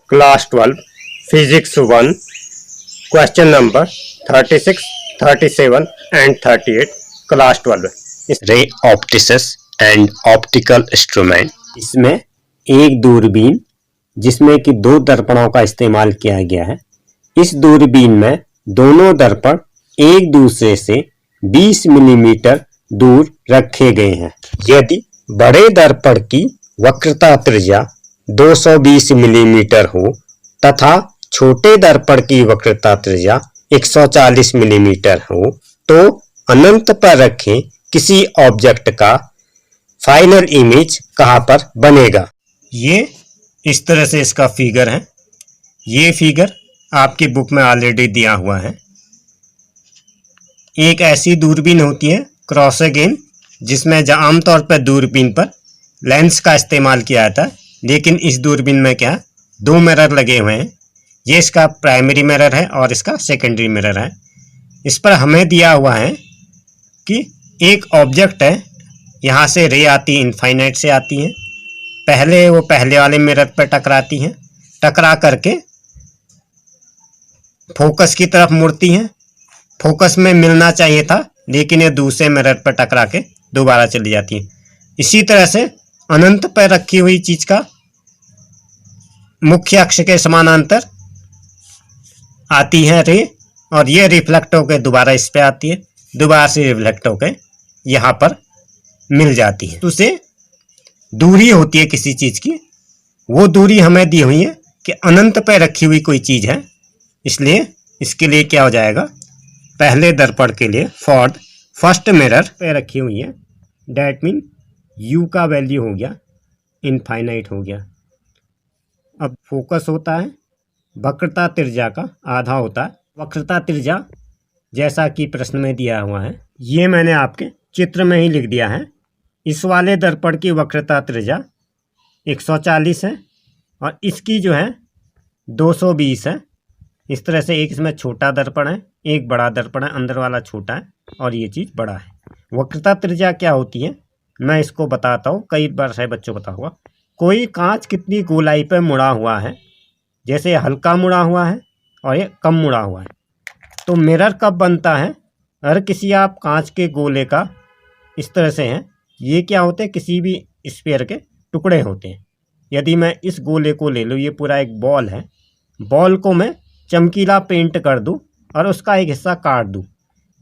Class 12 physics 1 question number 36, 37 and 38 class 12 रे optics and optical instrument. इसमें एक दूरबीन जिसमें कि दो दर्पणों का इस्तेमाल किया गया है। इस दूरबीन में दोनों दर्पण एक दूसरे से 20 मिलीमीटर दूर रखे गए हैं। यदि बड़े दर्पण की वक्रता त्रिज्या 220 मिलीमीटर हो तथा छोटे दर्पण की वक्रता त्रिज्या 140 मिलीमीटर हो तो अनंत पर रखे किसी ऑब्जेक्ट का फाइनल इमेज कहाँ पर बनेगा। ये इस तरह से इसका फिगर है। ये फिगर आपकी बुक में ऑलरेडी दिया हुआ है। एक ऐसी दूरबीन होती है क्रॉसगेन जिसमें आमतौर पर दूरबीन पर लेंस का इस्तेमाल किया जाता है, लेकिन इस दूरबीन में क्या है, दो मिरर लगे हुए हैं। ये इसका प्राइमरी मिरर है और इसका सेकेंडरी मिरर है। इस पर हमें दिया हुआ है कि एक ऑब्जेक्ट है, यहाँ से रे आती है, इनफाइनाइट से आती है। पहले वो पहले वाले मिरर पर टकराती हैं, टकरा करके फोकस की तरफ मुड़ती हैं। फोकस में मिलना चाहिए था, लेकिन ये दूसरे मिरर पर टकरा के दोबारा चली जाती है। इसी तरह से अनंत पर रखी हुई चीज का मुख्य अक्ष के समानांतर आती है रे, और ये रिफ्लेक्ट होकर दोबारा इस पे आती है, दोबारा से रिफ्लेक्ट होकर यहाँ पर मिल जाती है। तो उसे दूरी होती है किसी चीज की, वो दूरी हमें दी हुई है कि अनंत पर रखी हुई कोई चीज है। इसलिए इसके लिए क्या हो जाएगा, पहले दर्पण के लिए फॉर फर्स्ट मिरर पे रखी हुई है, डैट मीन यू का वैल्यू हो गया इनफाइनाइट हो गया। अब फोकस होता है वक्रता त्रिज्या का आधा होता है। वक्रता त्रिज्या जैसा कि प्रश्न में दिया हुआ है, ये मैंने आपके चित्र में ही लिख दिया है। इस वाले दर्पण की वक्रता त्रिज्या 140 है और इसकी जो है 220 है। इस तरह से एक इसमें छोटा दर्पण है, एक बड़ा दर्पण है, अंदर वाला छोटा है और ये चीज़ बड़ा है। वक्रता त्रिज्या क्या होती है मैं इसको बताता हूँ, कई बार शायद बच्चों को पता हुआ। कोई कांच कितनी गोलाई पर मुड़ा हुआ है, जैसे हल्का मुड़ा हुआ है और ये कम मुड़ा हुआ है, तो मिरर कब बनता है, अगर किसी आप कांच के गोले का इस तरह से हैं, ये क्या होते हैं, किसी भी स्फीयर के टुकड़े होते हैं। यदि मैं इस गोले को ले लूँ, ये पूरा एक बॉल है, बॉल को मैं चमकीला पेंट कर दूं और उसका एक हिस्सा काट दूं,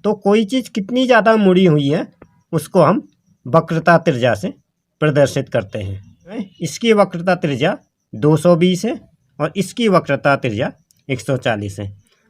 तो कोई चीज़ कितनी ज़्यादा मुड़ी हुई है उसको हम वक्रता त्रिज्या से प्रदर्शित करते हैं। इसकी वक्रता त्रिज्या 220 है और इसकी वक्रता त्रिज्या 140 है।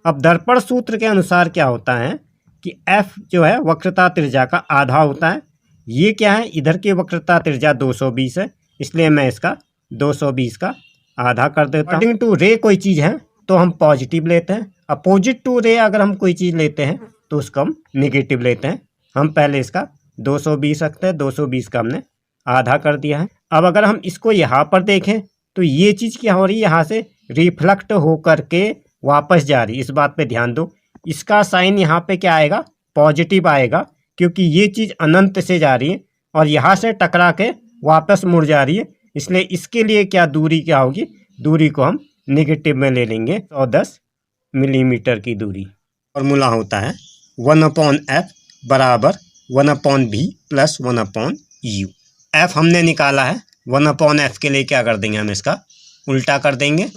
अब दर्पण सूत्र के अनुसार क्या होता है कि F जो है वक्रता त्रिज्या का आधा होता है। ये क्या है, इधर की वक्रता त्रिज्या 220 है, इसलिए मैं इसका 220 का आधा कर देता हूँ। अकॉर्डिंग टू रे कोई चीज़ है तो हम पॉजिटिव लेते हैं, अपोजिट टू रे अगर हम कोई चीज़ लेते हैं तो उसको हम नेगेटिव लेते हैं। हम पहले इसका 220 रखते हैं, 220 का हमने आधा कर दिया है। अब अगर हम इसको यहाँ पर देखें तो ये चीज़ क्या हो रही है, यहाँ से रिफ्लेक्ट होकर के वापस जा रही है। इस बात पे ध्यान दो, इसका साइन यहाँ पे क्या आएगा, पॉजिटिव आएगा, क्योंकि ये चीज़ अनंत से जा रही है और यहाँ से टकरा के वापस मुड़ जा रही है। इसलिए इसके लिए क्या दूरी क्या होगी, दूरी को हम नेगेटिव में ले लेंगे, 110 मिलीमीटर की दूरी। फॉर्मूला होता है 1/f बराबर 1/v प्लस 1/u। f हमने निकाला है, 1/f के लिए क्या कर देंगे, हम इसका उल्टा कर देंगे,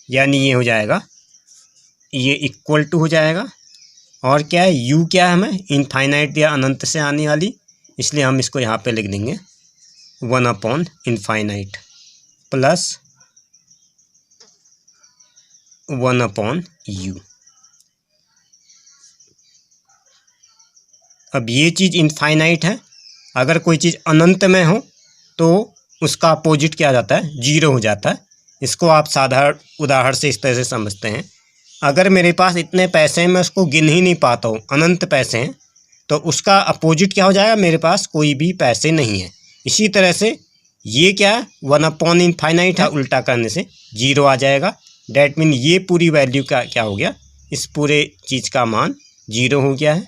यानी ये हो जाएगा, ये इक्वल टू हो जाएगा। और क्या है, u क्या है, हमें इनफाइनाइट दिया, अनंत से आने वाली, इसलिए हम इसको यहाँ पे लिख देंगे 1/इनफाइनाइट प्लस 1/u। अब ये चीज़ इनफाइनाइट है, अगर कोई चीज़ अनंत में हो तो उसका अपोजिट क्या आ जाता है, जीरो हो जाता है। इसको आप साधारण उदाहरण से इस तरह से समझते हैं, अगर मेरे पास इतने पैसे हैं, मैं उसको गिन ही नहीं पाता हूँ, अनंत पैसे हैं, तो उसका अपोजिट क्या हो जाएगा, मेरे पास कोई भी पैसे नहीं है। इसी तरह से ये क्या है, 1/इनफाइनाइट है, उल्टा करने से जीरो आ जाएगा। डैट मीन ये पूरी वैल्यू का क्या हो गया, इस पूरे चीज़ का मान जीरो हो गया है।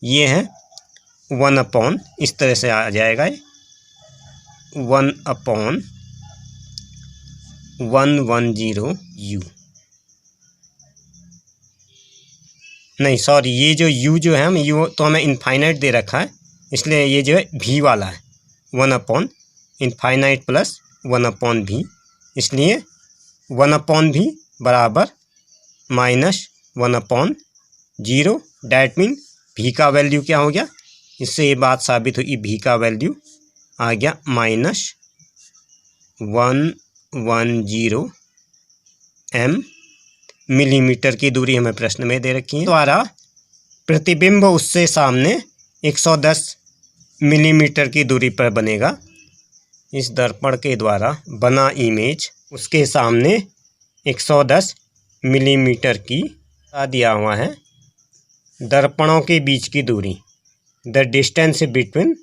ये है 1/, इस तरह से आ जाएगा, 1/, 110 u, नहीं सॉरी, ये जो u जो है हम u तो हमें इनफाइनाइट दे रखा है, इसलिए ये जो है v वाला है 1/∞ प्लस 1/v, इसलिए 1/v बराबर -1/0। डैट मीन v का वैल्यू क्या हो गया, इससे ये बात साबित हुई, v का वैल्यू आ गया -110 m। मिलीमीटर की दूरी हमें प्रश्न में दे रखी है। द्वारा प्रतिबिंब उससे सामने 110 मिलीमीटर की दूरी पर बनेगा। इस दर्पण के द्वारा बना इमेज उसके सामने 110 मिलीमीटर की दिया हुआ है। दर्पणों के बीच की दूरी, the distance between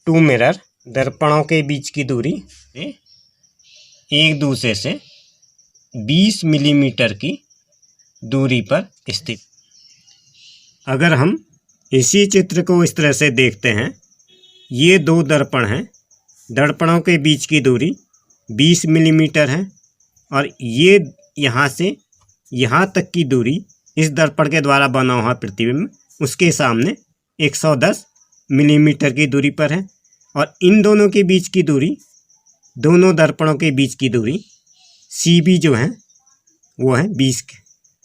two mirror, दर्पणों के बीच की दूरी एक दूसरे से 20 मिलीमीटर की दूरी पर स्थित। अगर हम इसी चित्र को इस तरह से देखते हैं, ये दो दर्पण हैं, दर्पणों के बीच की दूरी 20 मिलीमीटर है और ये यहाँ से यहाँ तक की दूरी इस दर्पण के द्वारा बना हुआ प्रतिबिंब उसके सामने 110 मिलीमीटर की दूरी पर है। और इन दोनों के बीच की दूरी, दोनों दर्पणों के बीच की दूरी CB जो है वो है 20 के।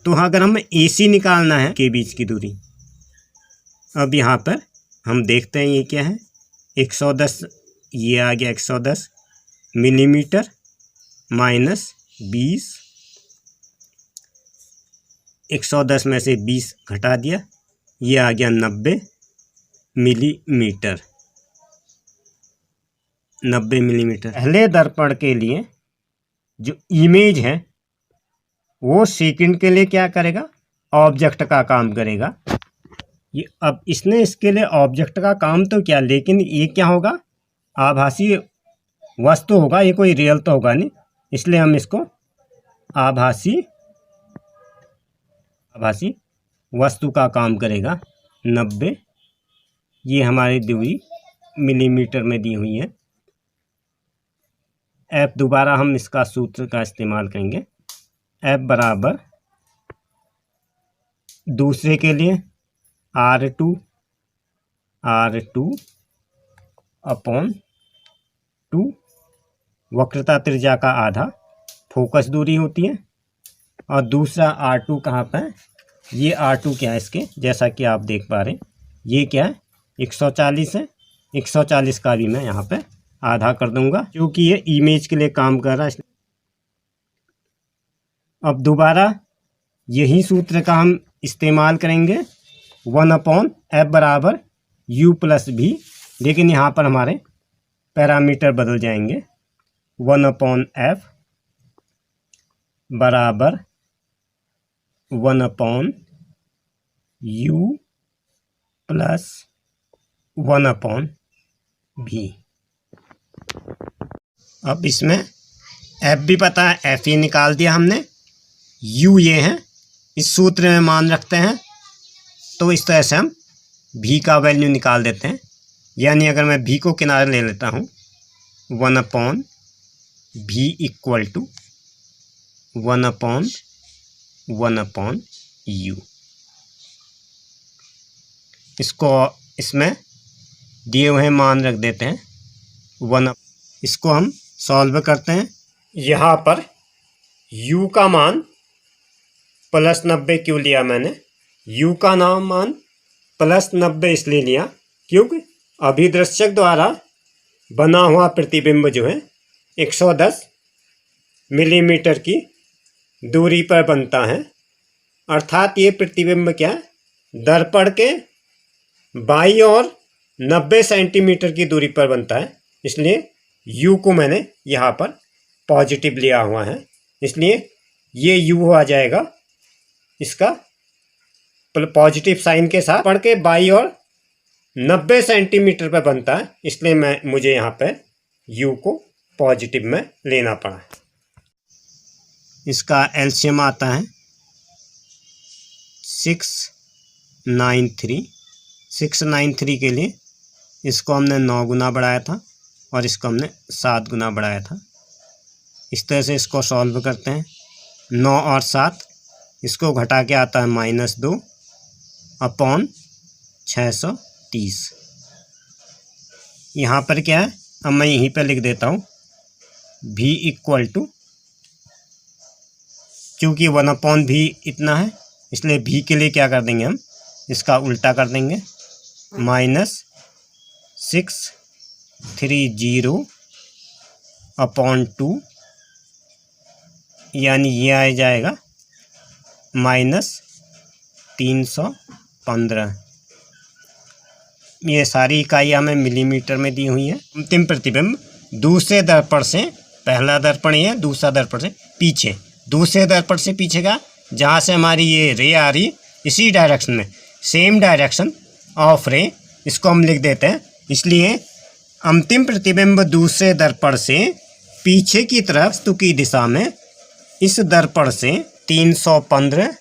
तो अगर हम AC निकालना है के बीच की दूरी, अब यहाँ पर हम देखते हैं ये क्या है, 110, ये आ गया 110 मिलीमीटर माइनस 20, 110 में से 20 घटा दिया, ये आ गया 90 मिलीमीटर। 90 मिलीमीटर। पहले दर्पण के लिए जो इमेज है वो सेकंड के लिए क्या करेगा, ऑब्जेक्ट का काम करेगा। ये अब इसने इसके लिए ऑब्जेक्ट का काम तो किया, लेकिन ये क्या होगा, आभासी वस्तु होगा, ये कोई रियल तो होगा नहीं, इसलिए हम इसको आभासी वस्तु का काम करेगा। 90, ये हमारी दूरी मिलीमीटर में दी हुई है। F दोबारा हम इसका सूत्र का इस्तेमाल करेंगे। F बराबर दूसरे के लिए R2 अपॉन 2, वक्रता त्रिज्या का आधा फोकस दूरी होती है, और दूसरा R2 कहाँ पर, ये R2 क्या है इसके, जैसा कि आप देख पा रहे हैं ये क्या है 140 है, 140 का भी मैं यहाँ पे आधा कर दूंगा क्योंकि ये इमेज के लिए काम कर रहा है। अब दोबारा यही सूत्र का हम इस्तेमाल करेंगे, 1/f बराबर u प्लस v, लेकिन यहाँ पर हमारे पैरामीटर बदल जाएंगे। 1/f बराबर 1/u प्लस 1/v। अब इसमें f भी पता है, f ये निकाल दिया हमने, u ये है, इस सूत्र में मान रखते हैं, तो इस तरह से हम v का वैल्यू निकाल देते हैं। यानी अगर मैं v को किनारे ले लेता हूँ, 1/v इक्वल टू 1/1/u। इसको इसमें दिए हुए मान रख देते हैं 1। इसको हम सॉल्व करते हैं। यहाँ पर u का मान प्लस 90 क्यों लिया मैंने, u का मान प्लस 90 इसलिए लिया क्योंकि अभिदृश्यक द्वारा बना हुआ प्रतिबिंब जो है 110 मिलीमीटर की दूरी पर बनता है। अर्थात ये प्रतिबिंब क्या है, दर्पण के बाईं ओर 90 सेंटीमीटर की दूरी पर बनता है, इसलिए u को मैंने यहाँ पर पॉजिटिव लिया हुआ है, इसलिए ये u आ जाएगा इसका पॉजिटिव साइन के साथ, दर्पण के बाईं ओर 90 सेंटीमीटर पर बनता है, इसलिए मुझे यहाँ पे u को पॉजिटिव में लेना पड़ा। इसका एलसीएम आता है 693 के लिए इसको हमने 9 गुना बढ़ाया था और इसको हमने 7 गुना बढ़ाया था। इस तरह से इसको सॉल्व करते हैं। 9 और 7 इसको घटा के आता है -2 अपॉन 630। यहाँ पर क्या है, अब मैं यहीं पर लिख देता हूँ v इक्वल टू, चूँकि 1/v इतना है इसलिए v के लिए क्या कर देंगे हम, इसका उल्टा कर देंगे, -630 अपॉन 2, यानी ये आ जाएगा -315। ये सारी इकाइयाँ हमें मिलीमीटर में दी हुई हैं। अंतिम प्रतिबिंब दूसरे दर्पण से, पहला दर्पण ये, दूसरा दर्पण से पीछे, दूसरे दर्पण से पीछे का, जहाँ से हमारी ये रे आ रही इसी डायरेक्शन में, सेम डायरेक्शन ऑफ रे, इसको हम लिख देते हैं। इसलिए अंतिम प्रतिबिंब दूसरे दर्पण से पीछे की तरफ वस्तु की दिशा में इस दर्पण से 315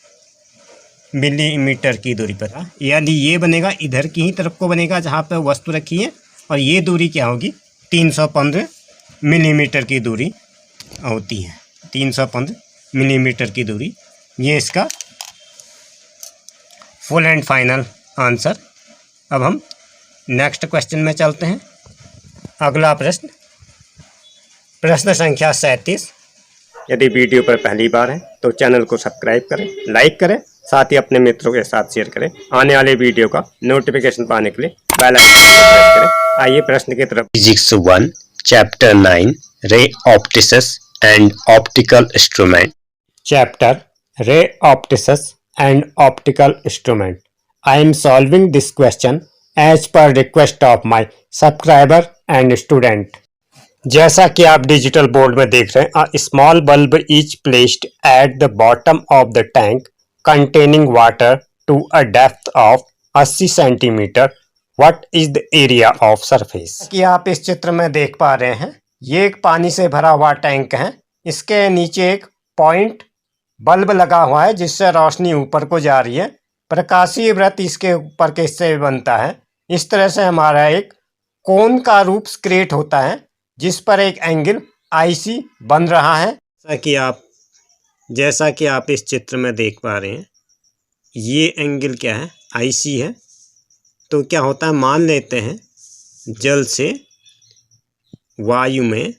मिलीमीटर की दूरी पर, यानी ये बनेगा इधर की ही तरफ को बनेगा जहाँ पर वस्तु रखी है, और ये दूरी क्या होगी, 315 मिलीमीटर की दूरी होती है। 315 मिलीमीटर की दूरी, ये इसका फुल एंड फाइनल आंसर। अब हम नेक्स्ट क्वेश्चन में चलते हैं। अगला प्रश्न, प्रश्न संख्या 37। यदि वीडियो पर पहली बार है तो चैनल को सब्सक्राइब करें, लाइक करें, साथ ही अपने मित्रों के साथ शेयर करें। आने वाले वीडियो का नोटिफिकेशन पाने के लिए बेल आइकन को प्रेस करें। आइए प्रश्न की तरफ। Physics 1 chapter 9 ray optics and optical instrument. Chapter ray optics and optical instrument. I am solving this question as per request of my subscriber and student. जैसा कि आप डिजिटल बोर्ड में देख रहे हैं, a small bulb is placed at the bottom of the tank containing water to a depth of 80 centimetre. What is the area of surface. कि आप इस चित्र में देख पा रहे हैं, ये एक पानी से भरा हुआ टैंक है। इसके नीचे एक पॉइंट बल्ब लगा हुआ है जिससे रोशनी ऊपर को जा रही है। प्रकाशीय वृत्त इसके ऊपर के हिस्से में बनता है। इस तरह से हमारा एक कोन का रूप क्रिएट होता है जिस पर एक एंगल आईसी बन रहा है। जैसा कि आप इस चित्र में देख पा रहे हैं, ये एंगल क्या है, आईसी है। तो क्या होता है, मान लेते हैं जल से वायु में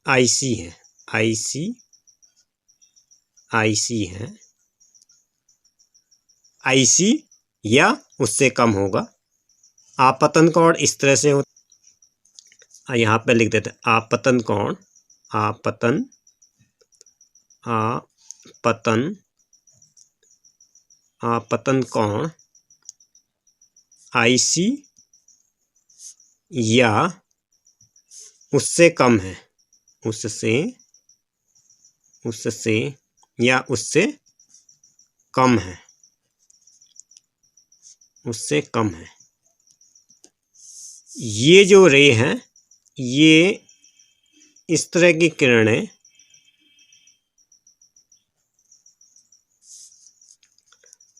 आईसी है, आईसी है, आईसी या उससे कम होगा। आपतन कोण इस तरह से होता, यहाँ पे लिख देते हैं आपतन कोण, आपतन कोण आईसी या उससे कम है, उससे या उससे कम है, उससे कम है। ये जो रे हैं, ये इस तरह की किरणें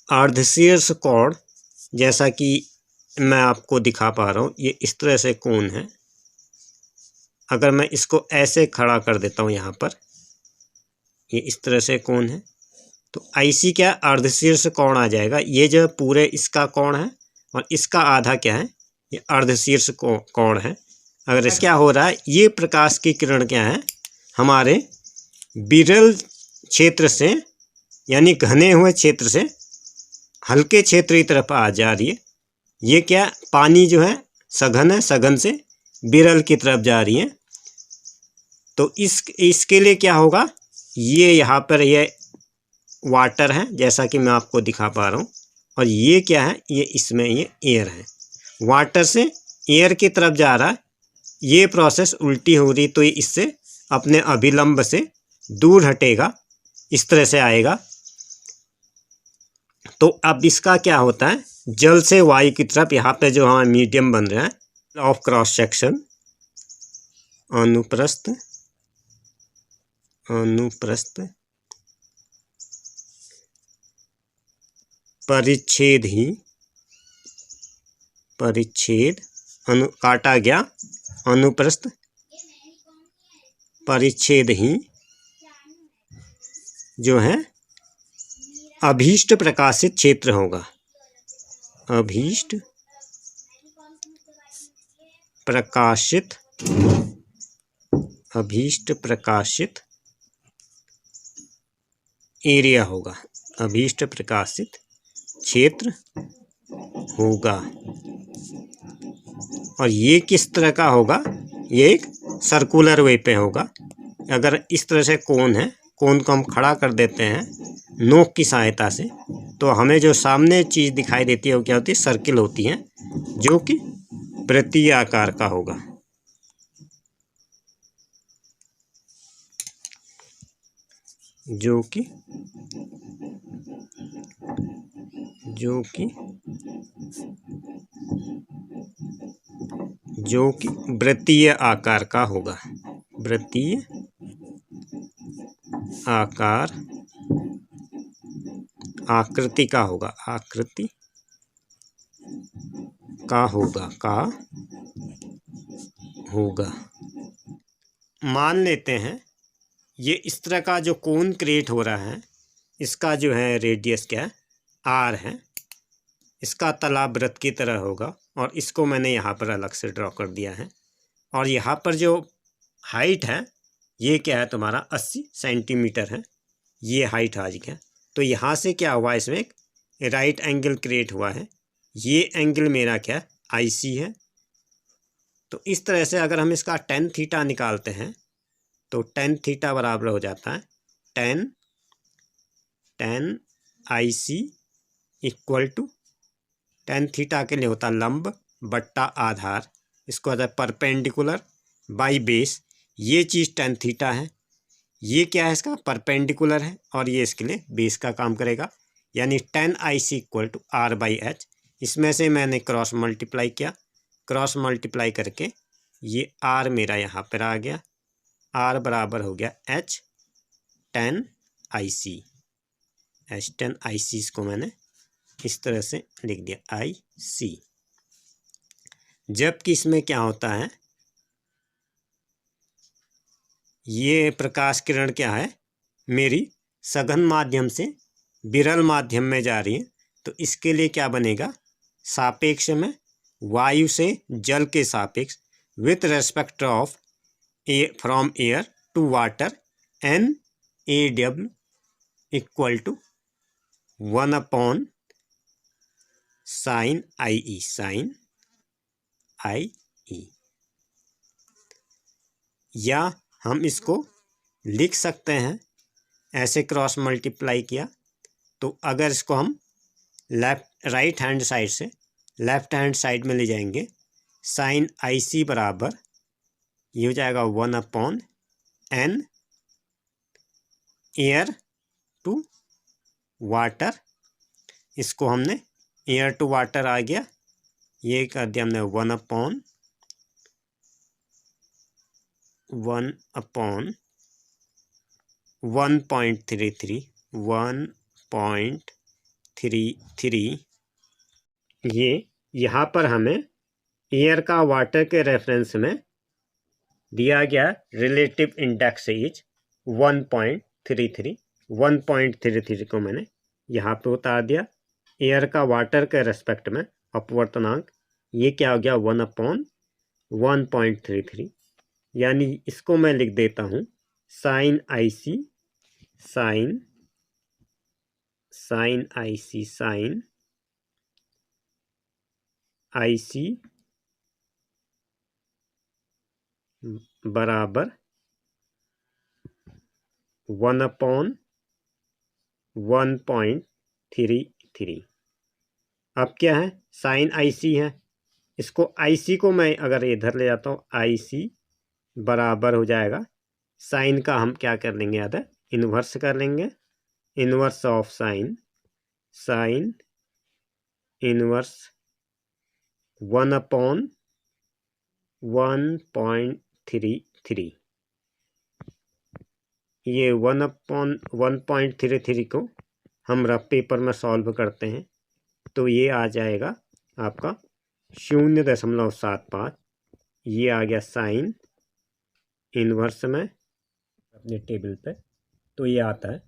अर्धशीर्ष कोण, जैसा कि मैं आपको दिखा पा रहा हूँ, ये इस तरह से कोण है। अगर मैं इसको ऐसे खड़ा कर देता हूँ, यहाँ पर ये इस तरह से कोण है, तो आईसी क्या, अर्धशीर्ष कोण आ जाएगा। ये जो पूरे इसका कोण है और इसका आधा क्या है, ये अर्धशीर्ष कोण है। अगर इस क्या हो रहा है, ये प्रकाश की किरण क्या है, हमारे विरल क्षेत्र से यानी घने हुए क्षेत्र से हल्के क्षेत्र की तरफ आ जा रही है। ये क्या, पानी जो है सघन है, सघन से विरल की तरफ जा रही है। तो इसके लिए क्या होगा, ये यहाँ पर ये वाटर है जैसा कि मैं आपको दिखा पा रहा हूँ, और ये क्या है, ये इसमें ये एयर है। वाटर से एयर की तरफ जा रहा है, ये प्रोसेस उल्टी हो रही, तो ये इससे अपने अभिलंब से दूर हटेगा, इस तरह से आएगा। तो अब इसका क्या होता है, जल से वायु की तरफ यहाँ पे जो हमारा मीडियम बन रहा है ऑफ क्रॉस सेक्शन, अनुप्रस्थ परिच्छेद काटा गया अनुप्रस्थ परिच्छेद ही जो है अभीष्ट प्रकाशित क्षेत्र होगा। अभीष्ट प्रकाशित एरिया होगा, अभीष्ट प्रकाशित क्षेत्र होगा। और ये किस तरह का होगा? ये एक सर्कुलर वे पे होगा। अगर इस तरह से कोन है, कोन को हम खड़ा कर देते हैं नोक की सहायता से, तो हमें जो सामने चीज़ दिखाई देती है वो क्या होती है? सर्किल होती है, जो कि वृत्तीय आकार का होगा। जो कि वृत्तीय आकार का होगा। वृत्तीय आकार आकृति का होगा। आकृति का होगा। मान लेते हैं ये इस तरह का जो कोन क्रिएट हो रहा है, इसका जो है रेडियस क्या है? आर है। इसका तला वृत्त की तरह होगा और इसको मैंने यहाँ पर अलग से ड्रॉ कर दिया है। और यहाँ पर जो हाइट है ये क्या है? तुम्हारा 80 सेंटीमीटर है, ये हाइट आ गया। तो यहाँ से क्या हुआ? इसमें एक राइट एंगल क्रिएट हुआ है। ये एंगल मेरा क्या है? IC है। तो इस तरह से अगर हम इसका tan थीटा निकालते हैं तो tan थीटा बराबर हो जाता है tan IC equal to tan theta के लिए होता है लंब बट्टा आधार, इसको आता है परपेंडिकुलर बाई बेस। ये चीज़ tan थीटा है, ये क्या है? इसका परपेंडिकुलर है और ये इसके लिए बेस का काम करेगा, यानी tan IC equal to R/H। इसमें से मैंने क्रॉस मल्टीप्लाई किया, क्रॉस मल्टीप्लाई करके ये R मेरा यहाँ पर आ गया। R बराबर हो गया H tan IC। H tan IC इसको मैंने इस तरह से लिख दिया IC। जबकि इसमें क्या होता है? ये प्रकाश किरण क्या है? मेरी सघन माध्यम से विरल माध्यम में जा रही है, तो इसके लिए क्या बनेगा? सापेक्ष में वायु से जल के सापेक्ष with respect of from air to water NaW equal to 1/sin IE। sin IE, या हम इसको लिख सकते हैं ऐसे, क्रॉस मल्टीप्लाई किया तो अगर इसको हम राइट हैंड साइड से लेफ्ट हैंड साइड में ले जाएंगे, sin IC बराबर ये हो जाएगा 1/n एयर टू वाटर। इसको हमने एयर टू वाटर आ गया, ये कर दिया हमने 1/1.33 ये यहाँ पर हमें एयर का वाटर के रेफरेंस में दिया गया रिलेटिव इंडेक्स इज 1.33। 1.33 को मैंने यहाँ पे उतार दिया। एयर का वाटर के रेस्पेक्ट में अपवर्तनांक ये क्या हो गया? 1/1.33, यानी इसको मैं लिख देता हूँ sin IC बराबर 1/1.33। अब क्या है? sin IC है, इसको IC को मैं अगर इधर ले जाता हूँ, IC बराबर हो जाएगा साइन का हम क्या कर लेंगे? याद है, इन्वर्स कर लेंगे। Inverse of sine inverse 1/1.33। ये 1/1.33 को हम रफ पेपर में सॉल्व करते हैं तो ये आ जाएगा आपका 0.75। ये आ गया साइन इन्वर्स में अपने टेबल पे, तो ये आता है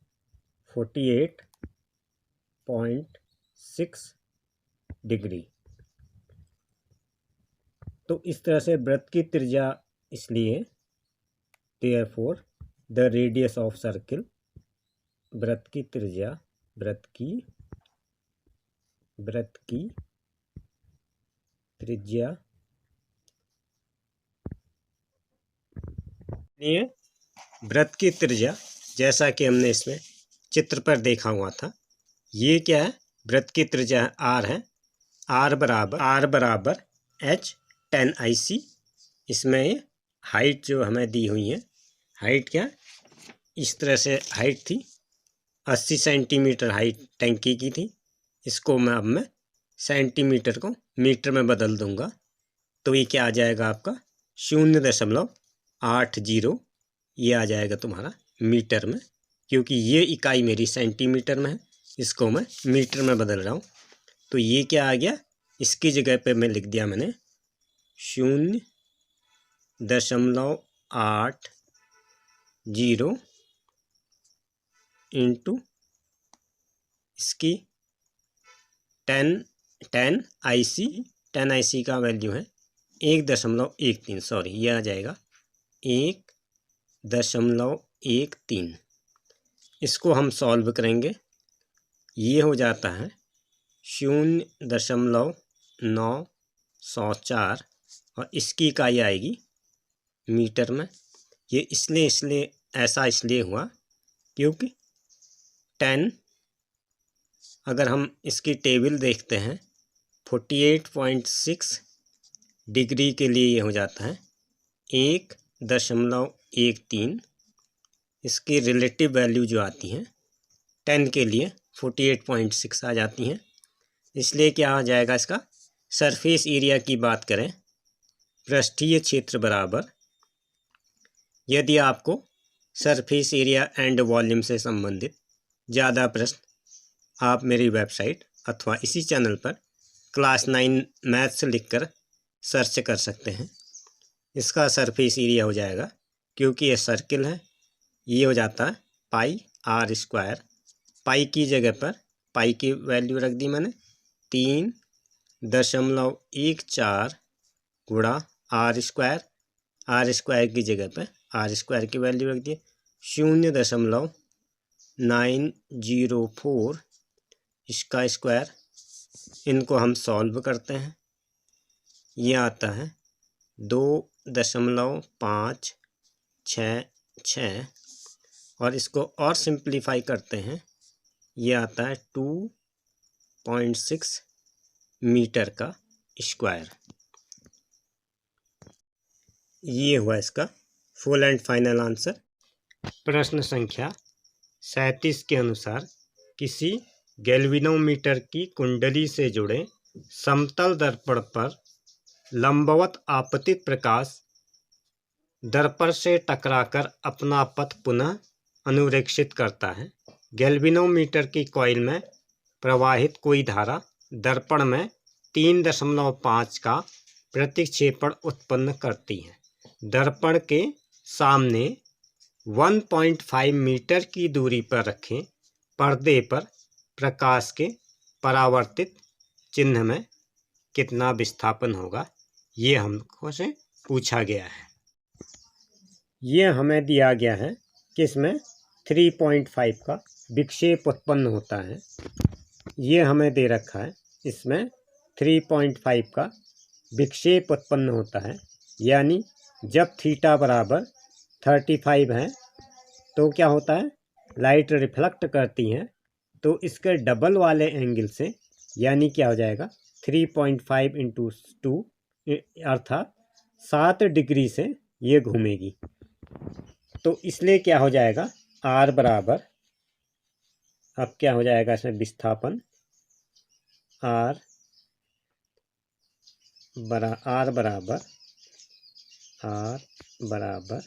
48.6 डिग्री। तो इस तरह से वृत्त की त्रिज्या, इसलिए therefore the radius of circle, वृत्त की त्रिज्या, वृत्त की त्रिज्या, ये वृत्त की त्रिज्या जैसा कि हमने इसमें चित्र पर देखा हुआ था, ये क्या है, वृत्त की त्रिज्या r है, r बराबर h 10 IC। इसमें ये हाइट जो हमें दी हुई है, हाइट क्या, इस तरह से हाइट थी 80 सेंटीमीटर हाइट टंकी की थी। इसको मैं सेंटीमीटर को मीटर में बदल दूंगा, तो ये क्या आ जाएगा आपका 0.80, ये आ जाएगा तुम्हारा मीटर में, क्योंकि ये इकाई मेरी सेंटीमीटर में है, इसको मैं मीटर में बदल रहा हूँ। तो ये क्या आ गया, इसकी जगह पे मैं लिख दिया मैंने 0.80 इंटू इसकी 10 IC, 10 IC का वैल्यू है 1.13, सॉरी ये आ जाएगा 1.13। इसको हम सॉल्व करेंगे, ये हो जाता है 0.904 और इसकी इकाई आएगी मीटर में। ये इसलिए ऐसा हुआ क्योंकि 10, अगर हम इसकी टेबल देखते हैं 48.6 डिग्री के लिए ये हो जाता है 1.13। इसकी रिलेटिव वैल्यू जो आती हैं 10 के लिए 48.6 आ जाती हैं। इसलिए क्या आ जाएगा, इसका सरफेस एरिया की बात करें, पृष्ठीय क्षेत्र बराबर, यदि आपको सरफेस एरिया एंड वॉल्यूम से संबंधित ज़्यादा प्रश्न, आप मेरी वेबसाइट अथवा इसी चैनल पर क्लास 9 मैथ्स लिखकर सर्च कर सकते हैं। इसका सरफेस एरिया हो जाएगा, क्योंकि ये सर्किल है, ये हो जाता है πr²। पाई की जगह पर पाई की वैल्यू रख दी मैंने 3.14 गुणा r² की जगह पर r² की वैल्यू रख दी 0.904 इसका स्क्वायर। इनको हम सॉल्व करते हैं, ये आता है 2.566 और इसको और सिंप्लीफाई करते हैं, ये आता है 2.6 मीटर का स्क्वायर। ये हुआ इसका फुल एंड फाइनल आंसर। प्रश्न संख्या 37 के अनुसार किसी गैल्वेनोमीटर की कुंडली से जुड़े समतल दर्पण पर लंबवत आपतित प्रकाश दर्पण से टकराकर अपना पथ पुनः अनुरेखित करता है। गैल्वेनोमीटर की कॉइल में प्रवाहित कोई धारा दर्पण में 3.5 का प्रतिक्षेपण उत्पन्न करती है। दर्पण के सामने 1.5 मीटर की दूरी पर रखें पर्दे पर प्रकाश के परावर्तित चिन्ह में कितना विस्थापन होगा, ये हमको से पूछा गया है। ये हमें दिया गया है कि इसमें 3.5 का विक्षेप उत्पन्न होता है। ये हमें दे रखा है, इसमें 3.5 का विक्षेप उत्पन्न होता है, यानी जब थीटा बराबर 35 है तो क्या होता है, लाइट रिफ्लेक्ट करती हैं, तो इसके डबल वाले एंगल से, यानी क्या हो जाएगा 3.5 इंटू 2 अर्थात 7 डिग्री से ये घूमेगी। तो इसलिए क्या हो जाएगा, आर बराबर, अब क्या हो जाएगा इसमें विस्थापन, आर बराबर